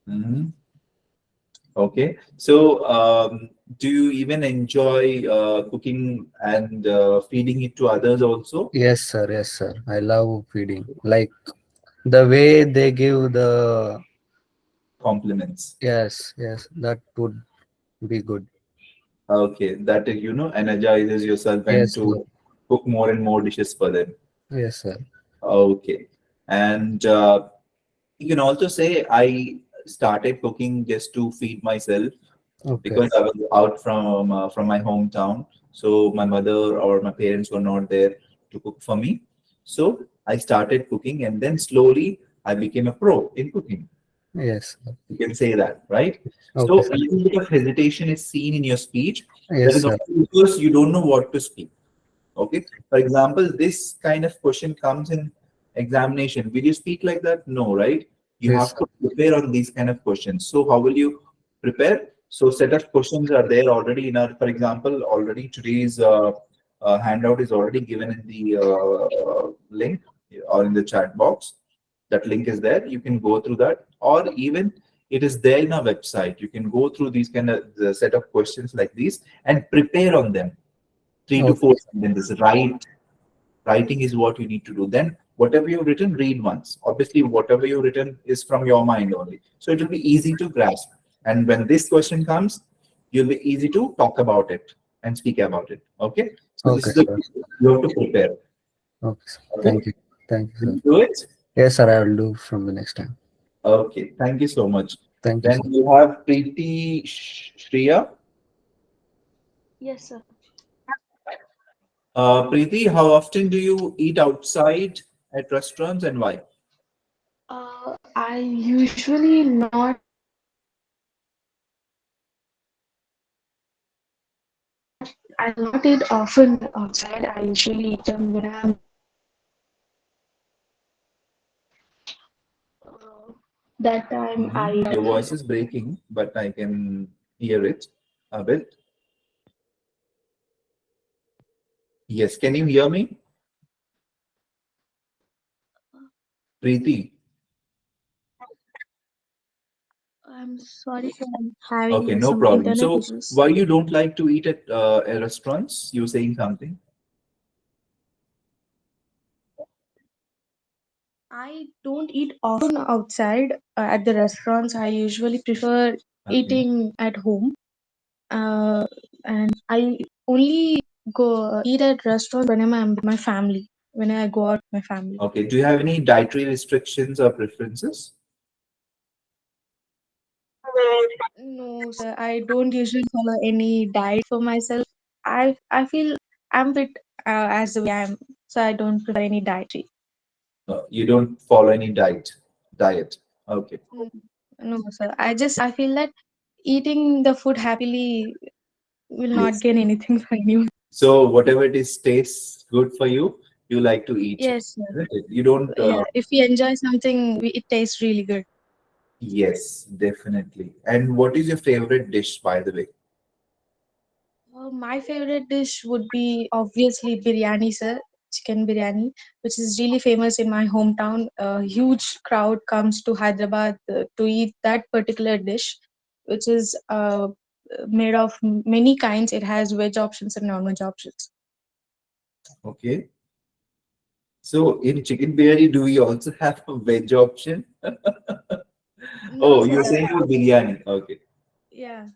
Mhm. Okay. So, do you even enjoy cooking and feeding it to others also? Yes, sir. Yes, sir. I love feeding. Like the way they give the Compliments. yes, yes, that would be good. Okay, that energizes yourself and Yes, sir. to cook more and more dishes for them. Yes, sir. Okay, and you can also say I started cooking just to feed myself Okay. because I was out from my hometown, so my mother or my parents were not there to cook for me. So I started cooking, and then slowly I became a pro in cooking. Yes, sir. You can say that, right? Okay, So a sir. little bit of hesitation is seen in your speech. That Yes, is sir. also because you don't know what to speak. Okay. For example, this kind of question comes in examination. Will you speak like that? No, right? You Yes, have sir. to prepare on these kind of questions. So how will you prepare? So set of questions are there already in our, for example, already today's handout is already given in the link or in the chat box. That link is there. You can go through that, or even it is there in our website. You can go through these kind of the set of questions like these and prepare on them. Three to Okay. four sentences. Writing is what you need to do. Then whatever you've written, read once. Obviously, whatever you've written is from your mind only. So it will be easy to grasp. And when this question comes, you'll be easy to talk about it and speak about it. Okay. So this Okay, is the sir. you have to prepare. Okay, sir. Okay. Thank you. Thank you, Will sir. you do it? Yes, sir. I will do from the next time. Okay. Thank you so much. Thank you, Then sir. you have Preeti Shreya. Yes, sir. Preeti, how often do you eat outside at restaurants and why? I usually not I not eat often outside. I usually eat them when I'm that time I Your voice is breaking, but I can hear it a bit. Yes, can you hear me? Preeti. I'm sorry for having Okay, no some problem. internet So issues. why you don't like to eat at restaurants? You saying something? I don't eat often outside at the restaurants. I usually prefer Okay. eating at home. And I only go eat at restaurants whenever I'm with my family. When I go out with my family. Okay. Do you have any dietary restrictions or preferences? No, sir. I don't usually follow any diet for myself. I feel I'm fit as the way I am, so I don't prefer any dietary. You don't follow any diet. Okay. Mm, no, sir. I feel that eating the food happily will not Yes. gain anything for anyone. So whatever it is tastes good for you, you like to eat it. Yes, sir. Isn't it? You don't. Yeah, if we enjoy something, it tastes really good. Yes, definitely. And what is your favorite dish, by the way? My favorite dish would be obviously biryani, sir. Chicken biryani, which is really famous in my hometown. A huge crowd comes to Hyderabad to eat that particular dish, which is made of many kinds. It has veg options and non-veg options. Okay. So in chicken biryani, do we also have a veg option? No, Oh, you're sir. saying for biryani. Okay. Yeah.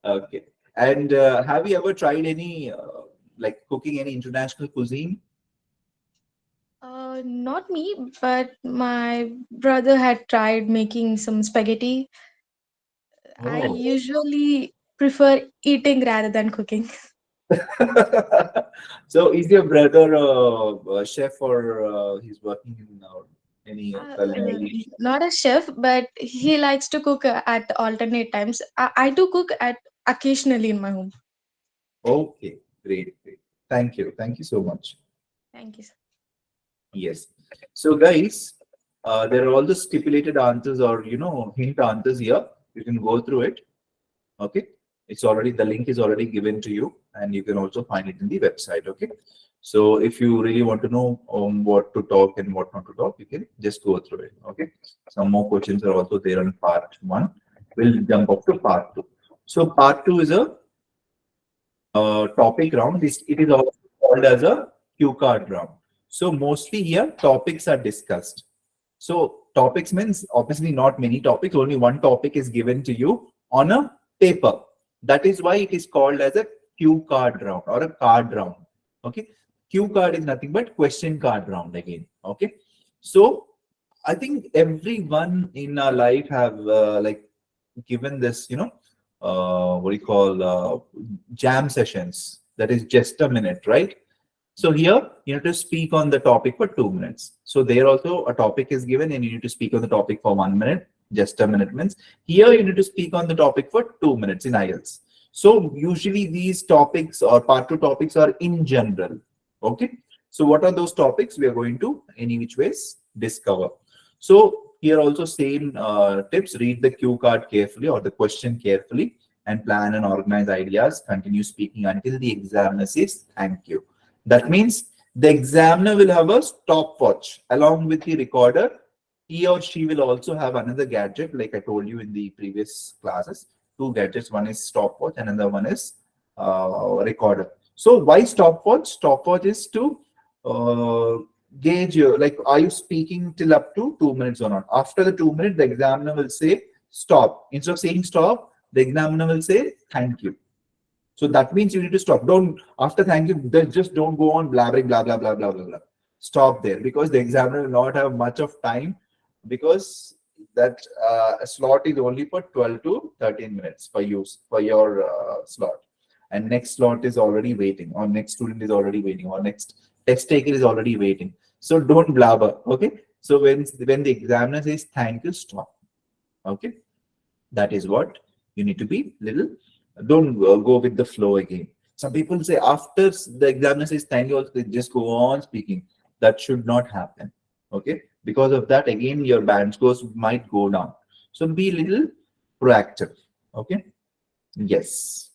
Okay. And have you ever tried any like cooking any international cuisine? Not me, but my brother had tried making some spaghetti. I Oh. usually prefer eating rather than cooking. So is your brother a chef or he's working in any culinary? Not a chef, but he likes to cook at alternate times. I do cook at occasionally in my home. Okay, great, great. Thank you so much. Thank you, sir. Yes. So guys, there are all the stipulated answers or hint answers here. You can go through it. Okay. It's already the link is already given to you, and you can also find it in the website. Okay. So if you really want to know what to talk and what not to talk, you can just go through it. Okay. Some more questions are also there on part one. We'll jump off to part two. So part two is a topic round. It is also called as a cue card round. So mostly here topics are discussed. So topics means obviously not many topics. Only one topic is given to you on a paper. That is why it is called as a cue card round or a card round. Okay. Cue card is nothing but question card round again. Okay. So I think everyone in our life have like given this, what do you call jam sessions. That is just a minute, right? So here you need to speak on the topic for 2 minutes. So there also a topic is given and you need to speak on the topic for 1 minute. Just a minute means here you need to speak on the topic for 2 minutes in IELTS. So usually these topics or part two topics are in general. Okay. So what are those topics we are going to any which ways discover? So here also same tips, read the cue card carefully or the question carefully and plan and organize ideas. Continue speaking until the examiner says thank you. That means the examiner will have a stopwatch along with the recorder. He or she will also have another gadget, like I told you in the previous classes. Two gadgets. One is stopwatch, and another one is recorder. So why stopwatch? Stopwatch is to uh, gauge your, like, are you speaking till up to 2 minutes or not? After the 2 minutes, the examiner will say stop. Instead of saying stop, the examiner will say thank you. So that means you need to stop. Don't after thank you, just don't go on blabbering blah blah blah blah blah blah. Stop there because the examiner will not have much of time because that slot is only for 12 to 13 minutes for use for your slot, and next slot is already waiting, or next student is already waiting, or next test taker is already waiting. So don't blabber. Okay. So when the examiner says thank you, stop. Okay. That is what you need to be little. Don't go with the flow again. Some people say after the examiner says thank you, they just go on speaking. That should not happen. Okay, because of that, again your band scores might go down. So be little proactive. Okay. Yes.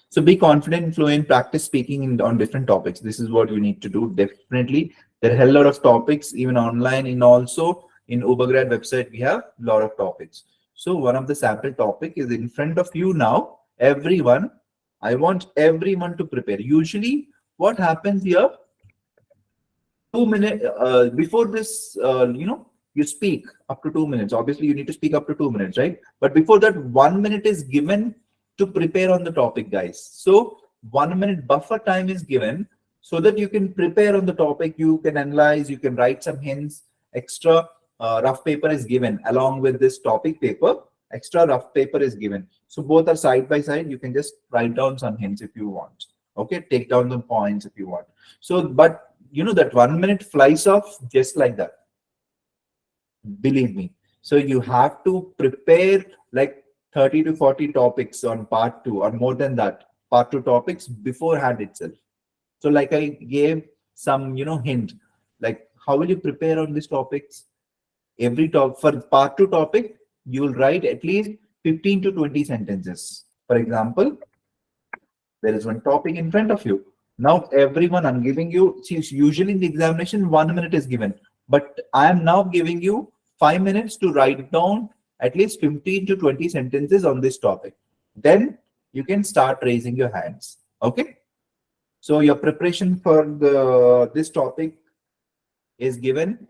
So be confident, fluent, practice speaking on different topics. This is what you need to do. Definitely, there are a hell lot of topics even online. In also in Ubergrad website, we have a lot of topics. So one of the sample topic is in front of you now. Everyone, I want everyone to prepare. Usually, what happens here? 2 minute before this, you speak up to 2 minutes. Obviously, you need to speak up to 2 minutes, right? But before that, 1 minute is given to prepare on the topic, guys. So 1 minute buffer time is given so that you can prepare on the topic, you can analyze, you can write some hints. Extra rough paper is given along with this topic paper. Extra rough paper is given, so both are side by side. You can just write down some hints if you want. Okay, take down the points if you want. So, but that 1 minute flies off just like that, believe me. So you have to prepare like 30 to 40 topics on part two, or more than that, part two topics beforehand itself. So like I gave some hint, like how will you prepare on these topics. Every top for part two topic, you will write at least 15 to 20 sentences. For example, there is one topic in front of you. Now, everyone, I'm giving you, see, usually in the examination, 1 minute is given, but I am now giving you 5 minutes to write down at least 15 to 20 sentences on this topic. Then you can start raising your hands. Okay. So your preparation for this topic is given.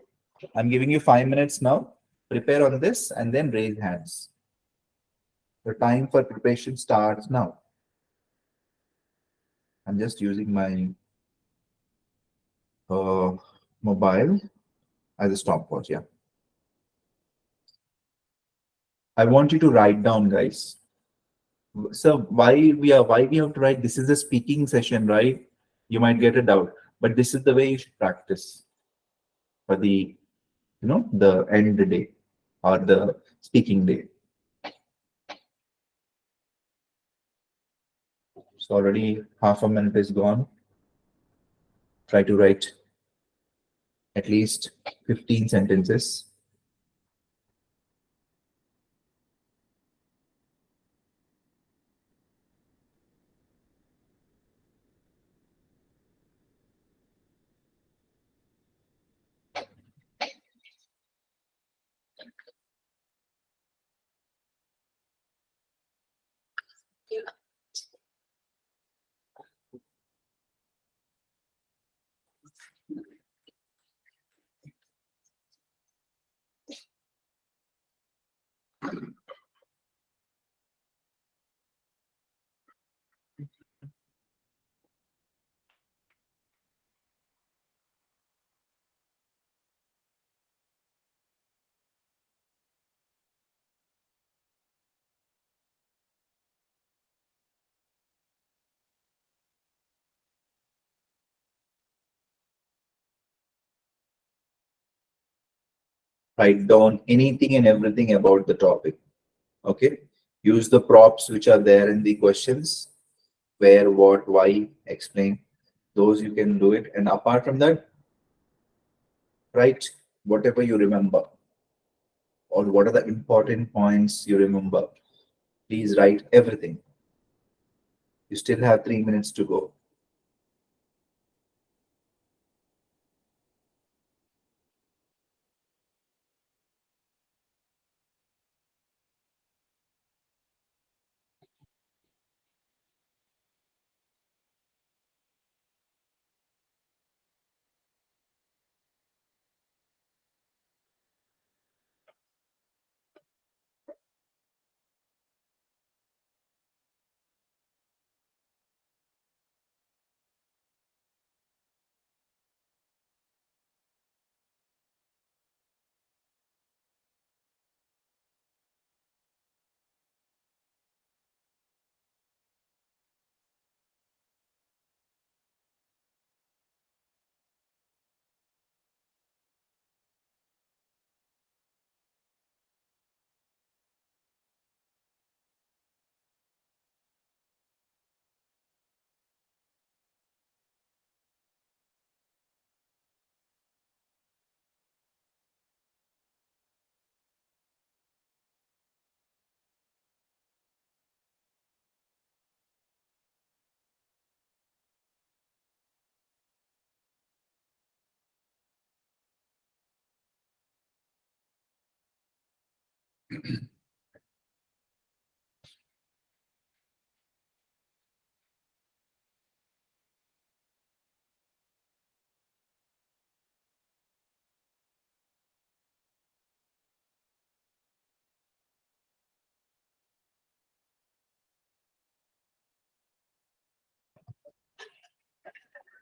I'm giving you 5 minutes now. Prepare on this and then raise hands. The time for preparation starts now. I'm just using my mobile as a stopwatch. Yeah. I want you to write down, guys. So why we have to write? This is a speaking session, right? You might get a doubt, but this is the way you should practice for the end day or the speaking day. So already half a minute is gone. Try to write at least 15 sentences. Write down anything and everything about the topic. Okay. Use the props which are there in the questions. Where, what, why, explain. Those you can do it. And apart from that, write whatever you remember, or what are the important points you remember. Please write everything. You still have 3 minutes to go.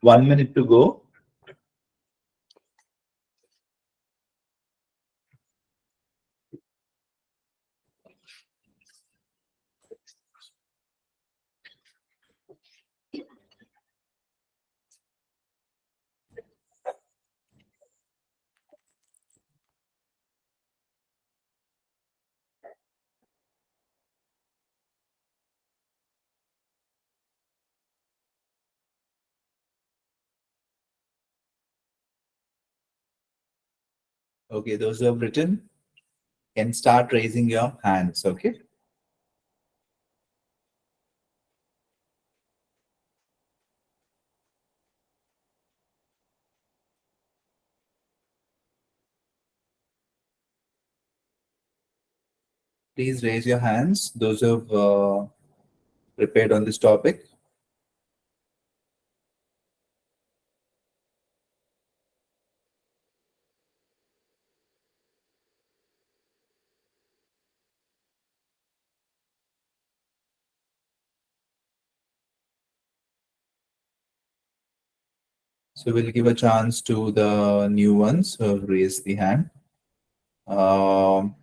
1 minute to go. Okay, those who have written can start raising your hands. Okay. Please raise your hands. Those who have prepared on this topic. So we'll give a chance to the new ones who have raised the hand. Um,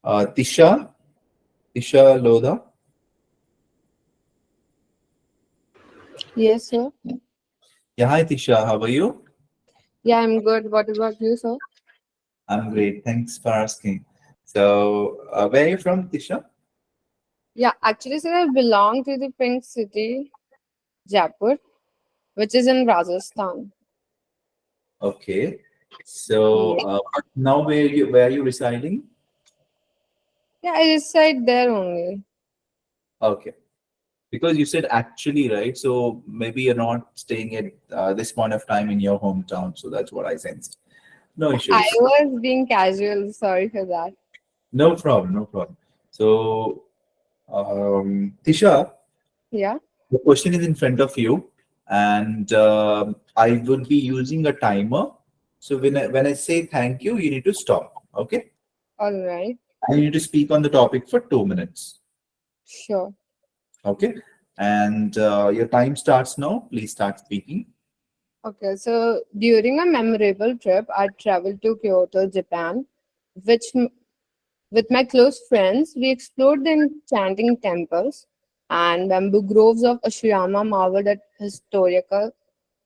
Tisha Lodha. Yes, sir. Yeah, hi Tisha, how are you? Yeah, I'm good. What about you, sir? I'm great. Thanks for asking. So, where are you from, Tisha? Yeah, actually, sir, I belong to the Pink City, Jaipur, which is in Rajasthan. Okay. So, Yeah, now where are you residing? yeah, I reside there only. Okay. Because you said actually, right? So maybe you're not staying at this point of time in your hometown. So that's what I sensed. No I issues. was being casual. Sorry for that. No problem. No problem. So, Tisha, Yeah, the question is in front of you, and I would be using a timer. So when I say thank you, you need to stop. Okay. all right. And you need to speak on the topic for 2 minutes. Sure. Okay. And your time starts now. Please start speaking. Okay, so during a memorable trip, I traveled to Kyoto, Japan, which with my close friends, we explored the enchanting temples and bamboo groves of Ashiyama, marveled at historical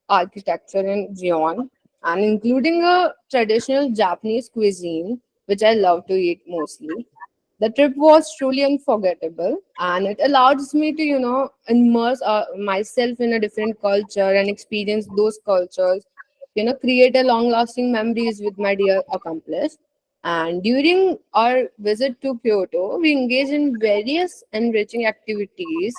architecture in Gion, and including a traditional Japanese cuisine, which I love to eat mostly. The trip was truly unforgettable, and it allows me to, immerse myself in a different culture and experience those cultures, create a long lasting memories with my dear accomplice. And during our visit to Kyoto, we engaged in various enriching activities,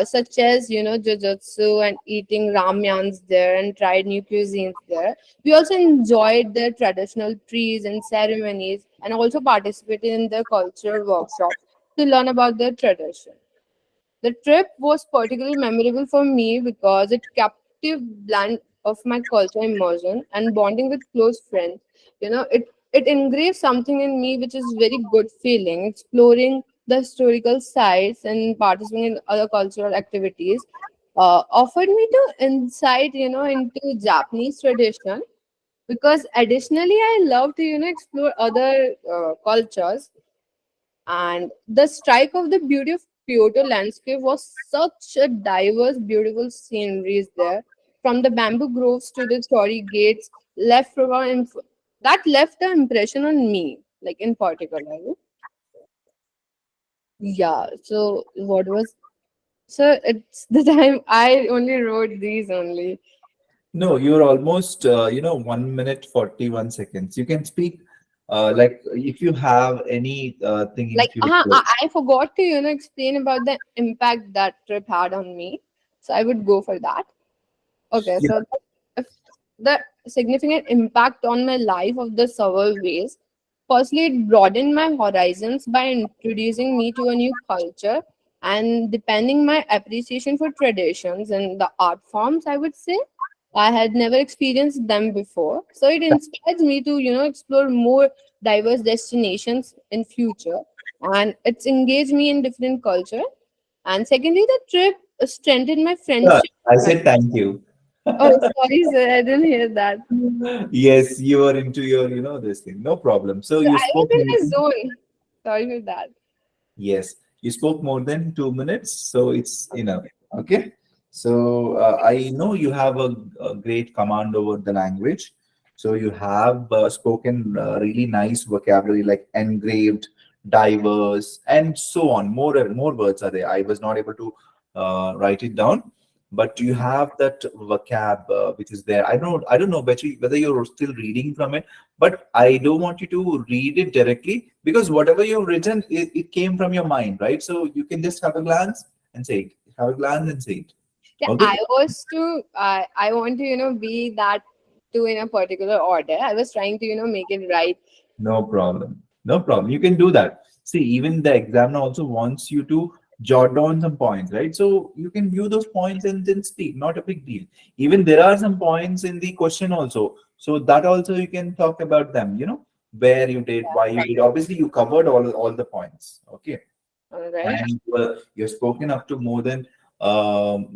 such as, jujutsu and eating ramyans there and tried new cuisines there. We also enjoyed their traditional trees and ceremonies and also participated in their cultural workshops to learn about their tradition. The trip was particularly memorable for me because it captive blend of my culture immersion and bonding with close friends. It engraved something in me which is very good feeling. Exploring the historical sites and participating in other cultural activities offered me to insight, into Japanese tradition, because additionally I love to explore other cultures, and the strike of the beauty of Kyoto landscape was such a diverse, beautiful sceneries there, from the bamboo groves to the torii gates, that left an impression on me, like in particular. Yeah. So what was, so it's the time I only wrote these only. No, you're almost 1 minute 41 seconds. You can speak like if you have any thing in Like future. I forgot to explain about the impact that trip had on me, so I would go for that. Okay, Yeah. so if the significant impact on my life of the several ways. Firstly, it broadened my horizons by introducing me to a new culture and depending my appreciation for traditions and the art forms, I would say. I had never experienced them before. So it inspires me to, explore more diverse destinations in future. And it's engaged me in different culture. And secondly, the trip strengthen my Yeah, friendship. I said thank you. Oh, sorry, sir. I didn't hear that. Yes, you are into your, this thing. No problem. So So you I was spoke in more my than, zone. Sorry for that. yes, you spoke more than 2 minutes, so it's enough. Okay. So I know you have a great command over the language. So you have spoken really nice vocabulary like engraved, diverse, and so on. More words are there. I was not able to write it down, but you have that vocab which is there. I don't know whether you're still reading from it, but I don't want you to read it directly, because whatever you've written, it came from your mind, right? So you can just have a glance and say it. Have a glance and say it. Yeah, Okay. I was to. I want to be that two in a particular order. I was trying to make it right. No problem. No problem. You can do that. See, even the examiner also wants you to jot down some points, right? So you can view those points and then speak. Not a big deal. Even there are some points in the question also. So that also you can talk about them, where you did, why you did. Obviously, you covered all the points. Okay. All right. And you've spoken up to more than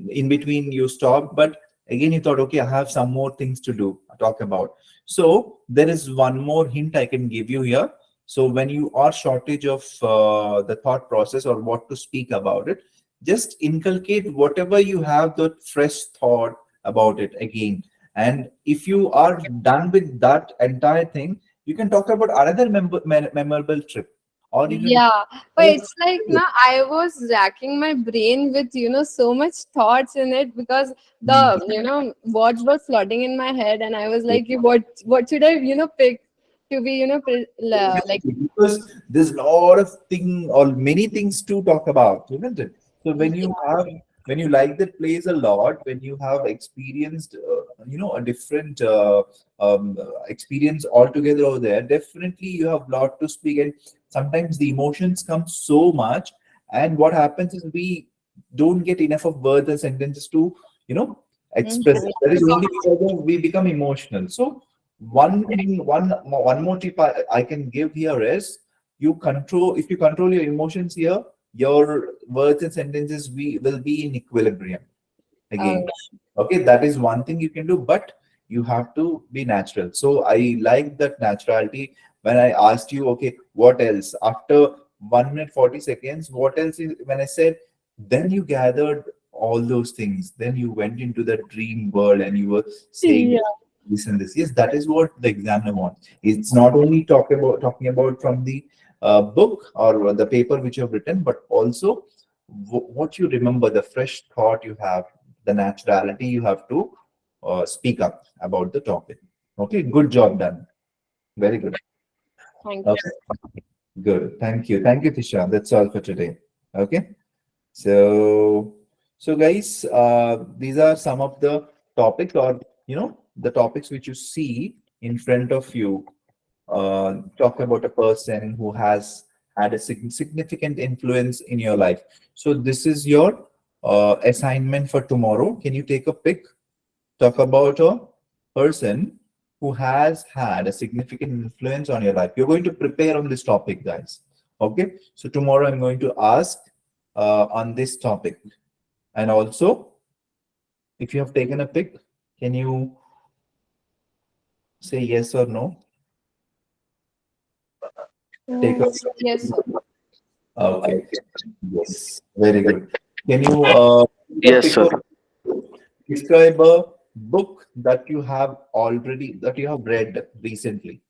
in between you stopped, but again you thought, okay, I have some more things to do, talk about. So there is one more hint I can give you here. So when you are shortage of the thought process or what to speak about it, just inculcate whatever you have, that fresh thought about it again. And if you are done with that entire thing, you can talk about another memorable trip, or you can. Yeah, but it's like now I was racking my brain with so much thoughts in it because the words were flooding in my head, and I was like, what should I pick to be like. Because there's a lot of thing or many things to talk about, isn't it? So when you like that place a lot, when you have experienced a different experience altogether over there, definitely you have a lot to speak. And sometimes the emotions come so much, and what happens is we don't get enough of words and sentences to you know express it. That is only because we become emotional. So one more tip I can give here is, if you control your emotions here, your words and sentences will be in equilibrium again. Okay, that is one thing you can do, but you have to be natural. So I like that naturality. When I asked you, okay, what else after 1 minute 40 seconds, what else is, when I said, then you gathered all those things, then you went into the dream world and you were saying this and this. Yes, that is what the examiner wants. It's not only talking about from the book or the paper which you have written, but also what you remember, the fresh thought you have, the naturality you have to speak up about the topic. Okay, good job done. Very good. Thank you. Okay, good. Thank you, Tisha. That's all for today. Okay. So guys, these are some of the topics, or the topics which you see in front of you. Talk about a person who has had a significant influence in your life. So this is your assignment for tomorrow. Can you take a pic? Talk about a person who has had a significant influence on your life. You're going to prepare on this topic, guys. Okay. So tomorrow I'm going to ask on this topic. And also, if you have taken a pic, can you say yes or no? Take a Yes, sir. Okay. Yes. Very good. Can you take a Yes, pic sir. of, describe a book that you have read recently?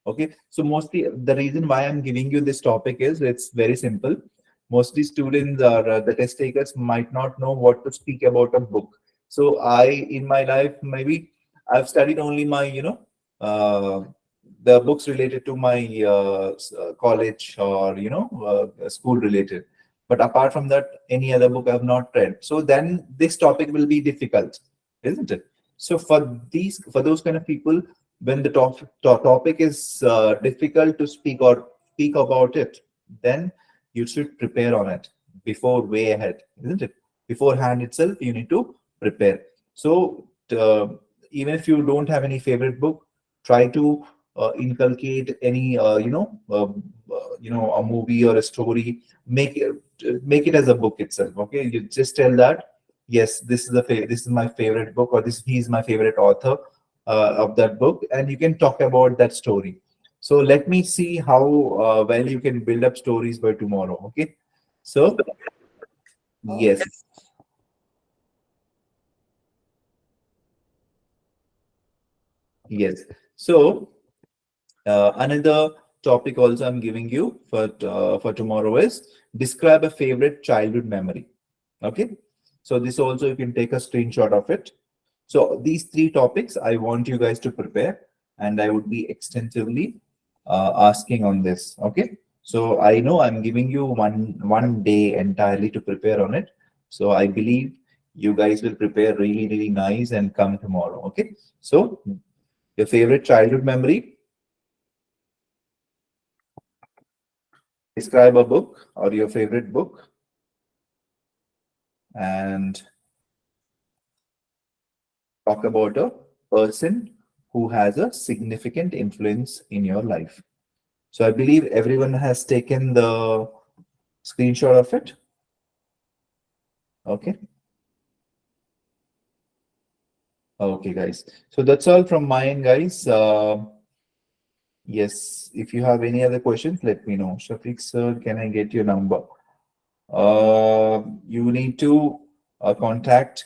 Okay, so mostly the reason why I'm giving you this topic is it's very simple. Mostly students or the test takers might not know what to speak about a book. So in my life, maybe I've studied only my, the books related to my college or, school related. But apart from that, any other book I've not read. So then this topic will be difficult, isn't it? So for those kind of people, when the topic is difficult to speak or speak about it, then you should prepare on it before way ahead, isn't it? Beforehand itself, you need to prepare. So even if you don't have any favorite book, try to inculcate any a movie or a story. make it as a book itself. Okay, you just tell that yes, this is my favorite book, or this he's my favorite author of that book, and you can talk about that story. So let me see how well you can build up stories by tomorrow. Okay, so yes, yes. So another topic also I'm giving you for tomorrow is describe a favorite childhood memory. Okay, so this also you can take a screenshot of it. So these three topics I want you guys to prepare, and I would be extensively asking on this. Okay, so I know I'm giving you one day entirely to prepare on it. So I believe you guys will prepare really nice and come tomorrow. Okay, so your favorite childhood memory, describe a book or your favorite book, and talk about a person who has a significant influence in your life. So I believe everyone has taken the screenshot of it. Okay. Okay, guys. So that's all from my end, guys. Yes, if you have any other questions, let me know. Shafiq sir, can I get your number? You need to contact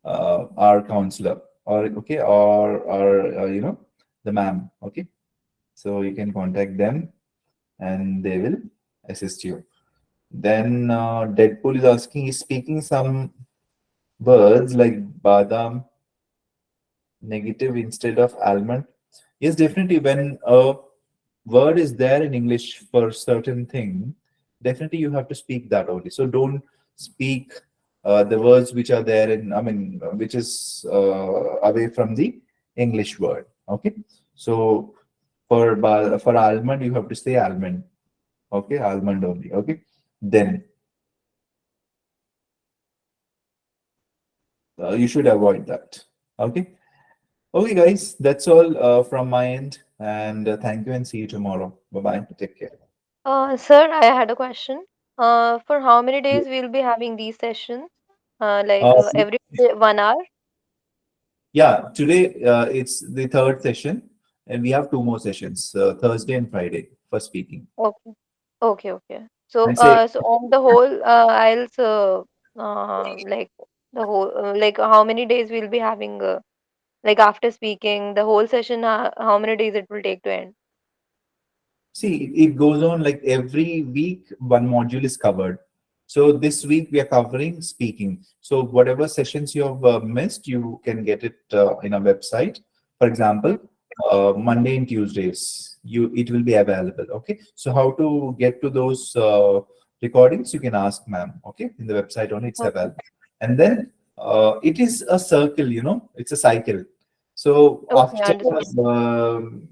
our counselor, or okay, or the ma'am. Okay, so you can contact them and they will assist you. Then Deadpool is asking, is speaking some words like badam negative instead of almond? Yes, definitely. When a word is there in English for certain thing, definitely you have to speak that only. So don't speak the words which are there in, I mean, which is away from the English word. Okay. So for almond, you have to say almond. Okay, almond only. Okay. Then you should avoid that. Okay. Okay, guys, that's all from my end. And thank you and see you tomorrow. Bye bye. Take care. Sir, I had a question. For how many days we'll be having these sessions? Like Uh, every day, 1 hour? yeah, today it's the third session, and we have two more sessions, Thursday and Friday for speaking. Okay, okay. So, And say, so on the whole, IELTS, like the whole, like how many days we'll be having, like after speaking, the whole session, how many days it will take to end? see, it goes on like every week, one module is covered. So this week we are covering speaking. So whatever sessions you have missed, you can get it in a website. For example, Monday and Tuesdays, it will be available. Okay. So how to get to those recordings? You can ask ma'am. Okay, in the website only it's Okay, available. And then it is a circle. It's a cycle. So okay, after understood.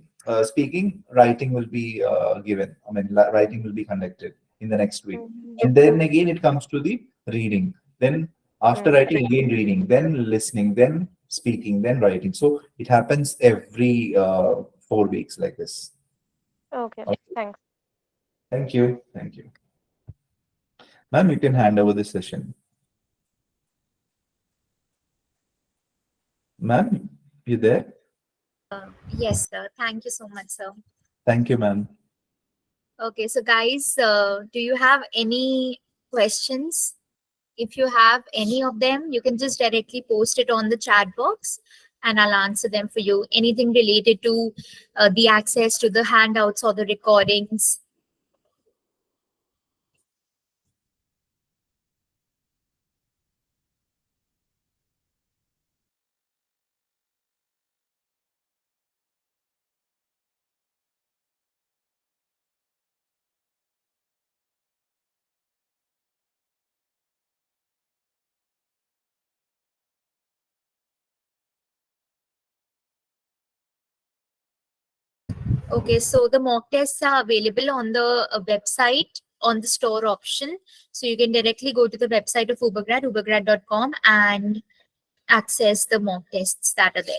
speaking, writing will be given. I mean, writing will be conducted in the next week. Mm-hmm. And then again, it comes to the reading. Then after Mm. writing, again reading, then listening, then speaking, then writing. So it happens every 4 weeks like this. Okay, Okay. thanks. Thank you. Thank you. Ma'am, you can hand over the session. Ma'am, you there? Yes, sir. Thank you so much, sir. Thank you, ma'am. Okay, so guys, do you have any questions? If you have any of them, you can just directly post it on the chat box and I'll answer them for you. Anything related to the access to the handouts or the recordings. Okay, so the mock tests are available on the website on the store option. So you can directly go to the website of Ubergrad, ubergrad.com, and access the mock tests that are there.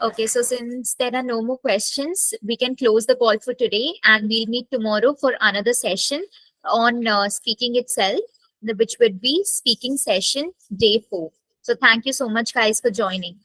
Okay, so since there are no more questions, we can close the call for today, and we'll meet tomorrow for another session on speaking itself, which would be speaking session day 4. So thank you so much, guys, for joining.